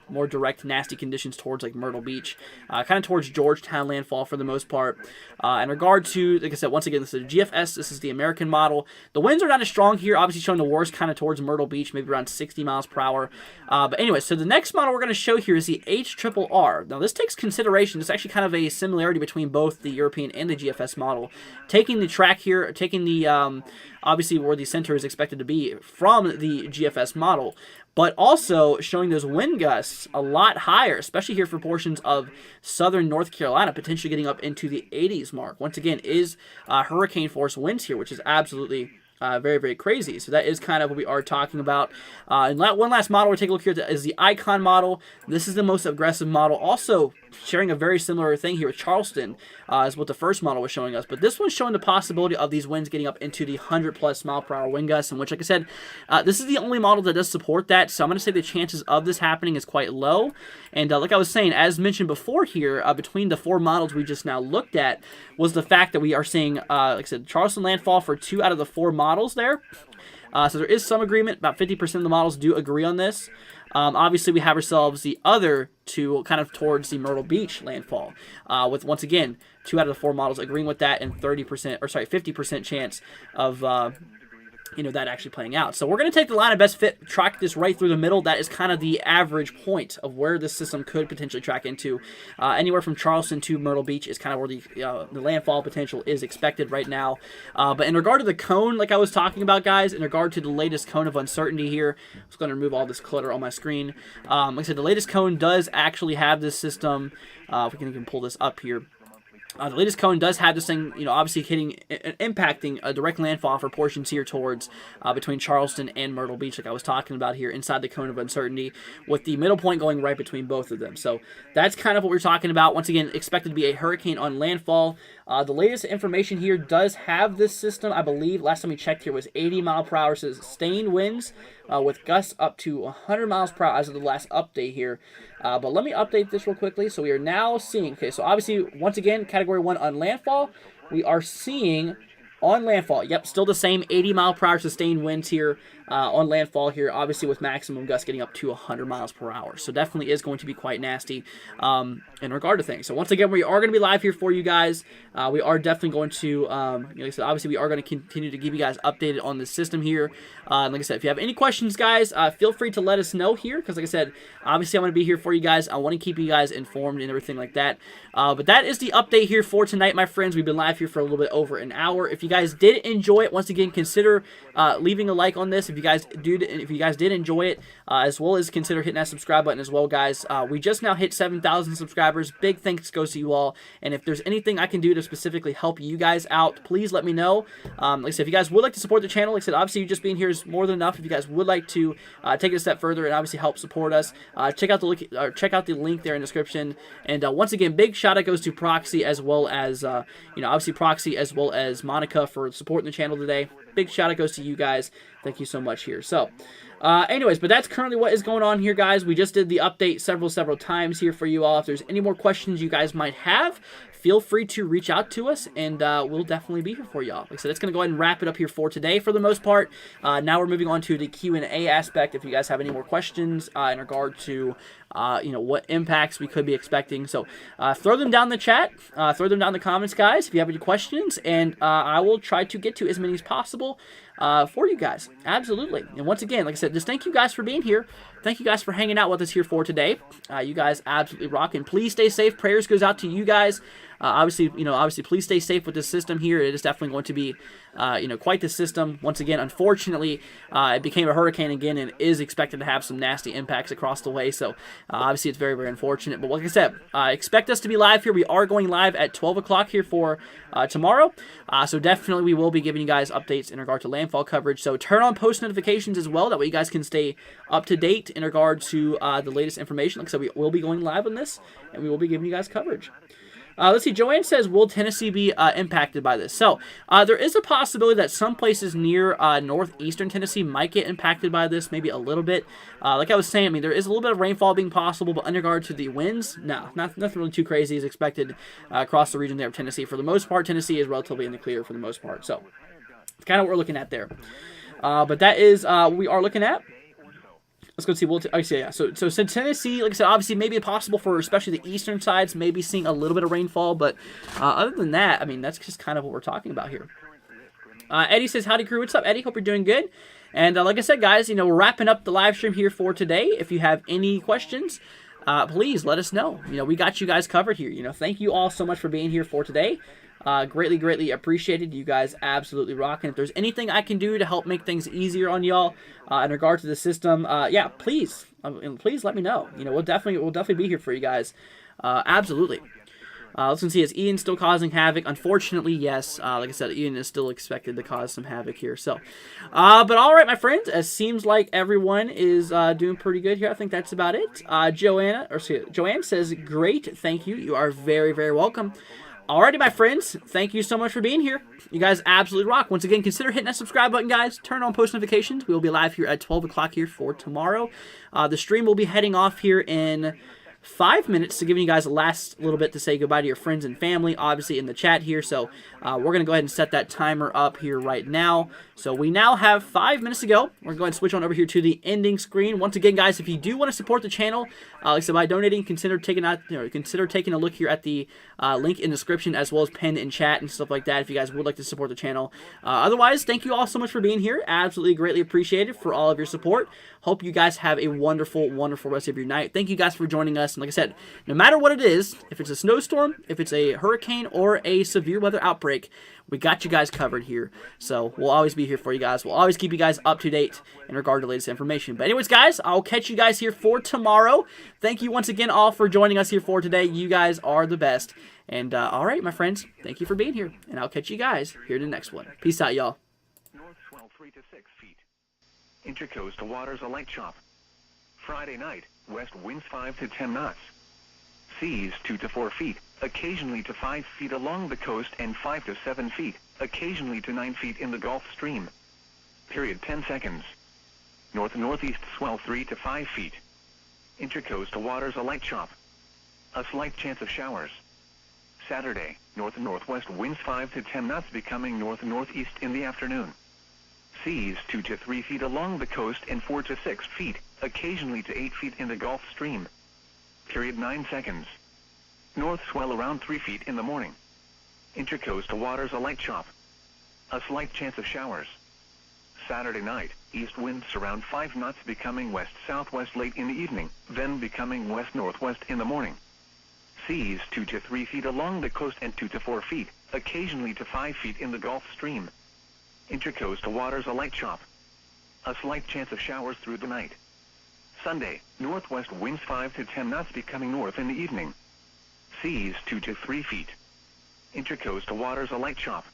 Speaker 2: more direct, nasty conditions towards like Myrtle Beach, kind of towards Georgetown landfall for the most part. In regard to, like I said, once again, this is the GFS. This is the American model. The winds are not as strong here. Obviously, showing the worst kind of towards Myrtle Beach, maybe around 60 miles per hour. But anyway, so the next model we're going to show here is the HRRR. Now, this takes consideration, it's actually kind of a similarity between both the European and the GFS model. Taking the track here, taking the, obviously where the center is expected to be from the GFS model, but also showing those wind gusts a lot higher, especially here for portions of southern North Carolina, potentially getting up into the 80s mark. Once again, is hurricane force winds here, which is absolutely very, very crazy. So that is kind of what we are talking about. And one last model we're taking a look here is the Icon model. This is the most aggressive model. Also sharing a very similar thing here with Charleston, is what the first model was showing us. But this one's showing the possibility of these winds getting up into the 100+ mile per hour wind gusts, in which, like I said, this is the only model that does support that. So I'm going to say the chances of this happening is quite low. And like I was saying, as mentioned before here, between the 4 models we just now looked at, was the fact that we are seeing, like I said, Charleston landfall for 2 out of the 4 models there. So there is some agreement. About 50% of the models do agree on this. Obviously, we have ourselves the other 2 kind of towards the Myrtle Beach landfall, with, once again, 2 out of the 4 models agreeing with that, and 50% chance of that actually playing out. So we're going to take the line of best fit, track this right through the middle. That is kind of the average point of where this system could potentially track into. Anywhere from Charleston to Myrtle Beach is kind of where the landfall potential is expected right now. But in regard to the cone, like I was talking about, guys, in regard to the latest cone of uncertainty here, I'm just going to remove all this clutter on my screen. Like I said, the latest cone does actually have this system. If we can even pull this up here. The latest cone does have this thing, obviously impacting a direct landfall for portions here towards between Charleston and Myrtle Beach, like I was talking about here, inside the cone of uncertainty, with the middle point going right between both of them. So that's kind of what we're talking about. Once again, expected to be a hurricane on landfall. The latest information here does have this system, I believe, last time we checked here, was 80 mile per hour sustained winds with gusts up to 100 miles per hour as of the last update here. But let me update this real quickly. So we are now seeing, okay, so obviously, once again, Category 1 on landfall, we are seeing on landfall, yep, still the same 80 mile per hour sustained winds here on landfall here, obviously with maximum gusts getting up to 100 miles per hour. So definitely is going to be quite nasty in regard to things. So once again, we are going to be live here for you guys. We are definitely going to, like I said, obviously we are going to continue to give you guys updated on the system here. Like I said, if you have any questions, guys, feel free to let us know here, because like I said, obviously I'm going to be here for you guys. I want to keep you guys informed and everything like that. But that is the update here for tonight, my friends. We've been live here for a little bit over an hour. If you guys did enjoy it, once again, consider leaving a like on this. If you guys did enjoy it, as well as consider hitting that subscribe button as well, guys. We just now hit 7,000 subscribers. Big thanks goes to you all. And if there's anything I can do to specifically help you guys out, please let me know. Like I said, if you guys would like to support the channel, like I said, obviously you just being here is more than enough. If you guys would like to take it a step further and obviously help support us, check out the link there in the description. And once again, big shout out goes to Proxy, as well as obviously Proxy, as well as Monica, for supporting the channel today. Big shout out goes to you guys. Thank you so much here. So anyways, but that's currently what is going on here, guys. We just did the update several times here for you all. If there's any more questions you guys might have, feel free to reach out to us, and we'll definitely be here for y'all. Like I said, it's going to go ahead and wrap it up here for today for the most part. Now we're moving on to the Q&A aspect. If you guys have any more questions in regard to what impacts we could be expecting, so throw them down in the chat, throw them down in the comments, guys, if you have any questions, and I will try to get to as many as possible for you guys. Absolutely. And once again, like I said, just thank you guys for being here. Thank you guys for hanging out with us here for today. You guys absolutely rock, and please stay safe. Prayers goes out to you guys. Obviously, please stay safe with this system here. It is definitely going to be, quite the system. Once again, unfortunately, it became a hurricane again and is expected to have some nasty impacts across the way. So, obviously, it's very, very unfortunate. But like I said, expect us to be live here. We are going live at 12 o'clock here for tomorrow. So definitely we will be giving you guys updates in regard to landfall coverage. So turn on post notifications as well. That way you guys can stay up to date in regard to the latest information. Like I said, we will be going live on this, and we will be giving you guys coverage. Let's see, Joanne says, will Tennessee be impacted by this? So, there is a possibility that some places near northeastern Tennessee might get impacted by this, maybe a little bit. Like I was saying, I mean, there is a little bit of rainfall being possible, but in regard to the winds, no, nothing really too crazy is expected across the region there of Tennessee. For the most part, Tennessee is relatively in the clear for the most part. So, it's kind of what we're looking at there. But that is what we are looking at. Let's go see. So Tennessee, like I said, obviously maybe possible for especially the eastern sides, maybe seeing a little bit of rainfall, but other than that, I mean, that's just kind of what we're talking about here. Eddie says, howdy crew, what's up, Eddie? Hope you're doing good. And like I said, guys, we're wrapping up the live stream here for today. If you have any questions, please let us know. We got you guys covered here. Thank you all so much for being here for today. Greatly appreciated. You guys absolutely rock. And if there's anything I can do to help make things easier on y'all in regard to the system, yeah, please let me know. We'll definitely be here for you guys. Absolutely. Let's see, is Ian still causing havoc? Unfortunately, yes. Like I said, Ian is still expected to cause some havoc here. So, but all right, my friends. It seems like everyone is doing pretty good here. I think that's about it. Joanne says, "Great, thank you. You are very, very welcome." Alrighty, my friends, thank you so much for being here. You guys absolutely rock. Once again, consider hitting that subscribe button, guys. Turn on post notifications. We will be live here at 12 o'clock here for tomorrow. The stream will be heading off here in 5 minutes to giving you guys a last little bit to say goodbye to your friends and family, obviously in the chat here. So we're going to go ahead and set that timer up here right now. So we now have 5 minutes to go. We're going to switch on over here to the ending screen. Once again, guys, if you do want to support the channel, like I said, by donating, consider taking a look here at the link in the description, as well as pinned in chat and stuff like that, if you guys would like to support the channel. Otherwise, thank you all so much for being here. Absolutely greatly appreciated for all of your support. Hope you guys have a wonderful, wonderful rest of your night. Thank you guys for joining us. And like I said, no matter what it is, if it's a snowstorm, if it's a hurricane, or a severe weather outbreak, we got you guys covered here. So we'll always be here for you guys. We'll always keep you guys up to date in regard to latest information. But anyways, guys, I'll catch you guys here for tomorrow. Thank you once again all for joining us here for today. You guys are the best. And all right, my friends, thank you for being here. And I'll catch you guys here in the next one. Peace out, y'all.
Speaker 1: North swell 3 to 6 feet. Intercoast to waters a light chop. Friday night, west winds 5 to 10 knots. Seas 2 to 4 feet, occasionally to 5 feet along the coast and 5 to 7 feet, occasionally to 9 feet in the Gulf Stream. Period 10 seconds. North-northeast swell 3 to 5 feet. Intercoast to waters a light chop. A slight chance of showers. Saturday, north-northwest winds 5 to 10 knots becoming north-northeast in the afternoon. Seas 2 to 3 feet along the coast and 4 to 6 feet, occasionally to 8 feet in the Gulf Stream. Period 9 seconds. North swell around 3 feet in the morning. Intercoast to waters a light chop. A slight chance of showers. Saturday night, east winds around 5 knots becoming west-southwest late in the evening, then becoming west-northwest in the morning. Seas 2 to 3 feet along the coast and 2 to 4 feet, occasionally to 5 feet in the Gulf Stream. Intercoast to waters a light chop. A slight chance of showers through the night. Sunday, northwest winds 5 to 10 knots becoming north in the evening. Seas 2 to 3 feet. Intercoast to waters a light chop.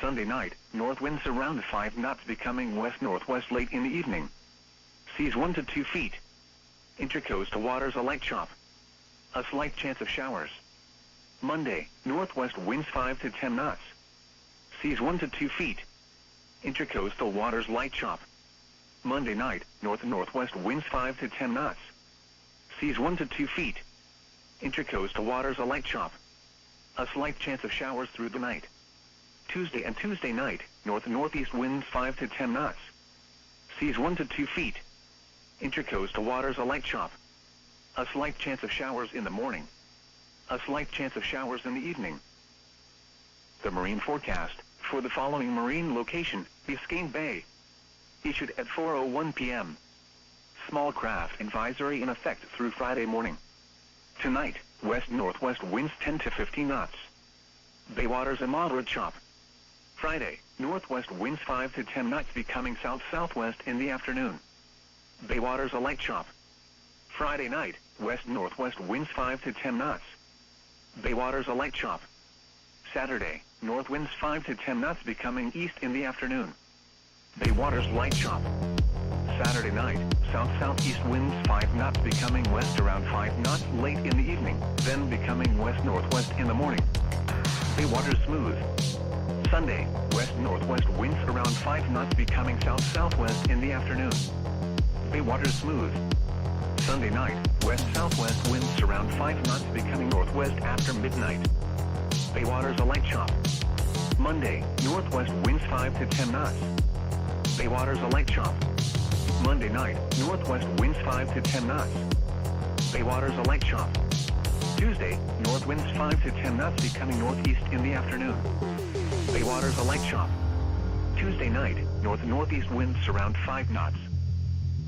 Speaker 1: Sunday night, north winds around 5 knots becoming west-northwest late in the evening. Seas 1 to 2 feet. Intercoast to waters a light chop. A slight chance of showers. Monday, northwest winds 5 to 10 knots. Seas 1 to 2 feet. Intercoastal waters light chop. Monday night, north-northwest winds 5 to 10 knots. Seas 1 to 2 feet. Intercoastal waters a light chop. A slight chance of showers through the night. Tuesday and Tuesday night, north-northeast winds 5 to 10 knots. Seas 1 to 2 feet. Intercoastal waters a light chop. A slight chance of showers in the morning. A slight chance of showers in the evening. The marine forecast for the following marine location, Biscayne Bay. Issued at 4:01 p.m. Small craft advisory in effect through Friday morning. Tonight, west-northwest winds 10 to 15 knots. Bay waters a moderate chop. Friday, northwest winds 5 to 10 knots becoming south-southwest in the afternoon. Bay waters a light chop. Friday night, west-northwest winds 5 to 10 knots. Bay waters a light chop. Saturday, north winds 5 to 10 knots becoming east in the afternoon. Bay waters light chop. Saturday night, south-southeast winds 5 knots becoming west around 5 knots late in the evening, then becoming west-northwest in the morning. Bay waters smooth. Sunday, west-northwest winds around 5 knots becoming south-southwest in the afternoon. Bay waters smooth. Sunday night, west-southwest winds around 5 knots becoming northwest after midnight. Bay waters a light chop. Monday, northwest winds 5 to 10 knots. Bay waters a light chop. Monday night, northwest winds 5 to 10 knots. Bay waters a light chop. Tuesday, north winds 5 to 10 knots becoming northeast in the afternoon. Bay waters a light chop. Tuesday night, north-northeast winds around 5 knots.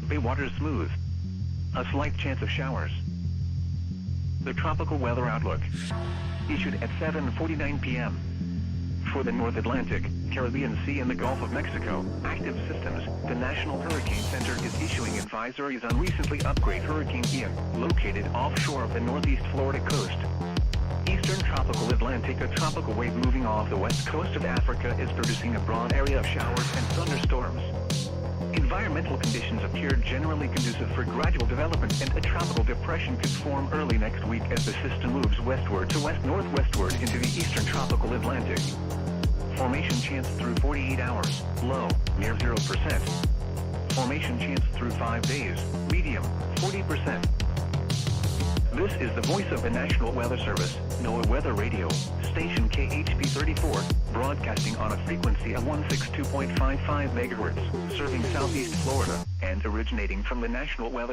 Speaker 1: Bay waters smooth. A slight chance of showers. The tropical weather outlook. Issued at 7:49 p.m. For the North Atlantic, Caribbean Sea and the Gulf of Mexico, active systems, the National Hurricane Center is issuing advisories on recently upgraded Hurricane Ian, located offshore of the northeast Florida coast. eastern tropical Atlantic, a tropical wave moving off the west coast of Africa is producing a broad area of showers and thunderstorms. Environmental conditions appear generally conducive for gradual development, and a tropical depression could form early next week as the system moves westward to west-northwestward into the eastern tropical Atlantic. Formation chance through 48 hours, low, near 0%. Formation chance through 5 days, medium, 40%. This is the voice of the National Weather Service, NOAA Weather Radio, station KHP34, broadcasting on a frequency of 162.55 MHz, serving southeast Florida, and originating from the National Weather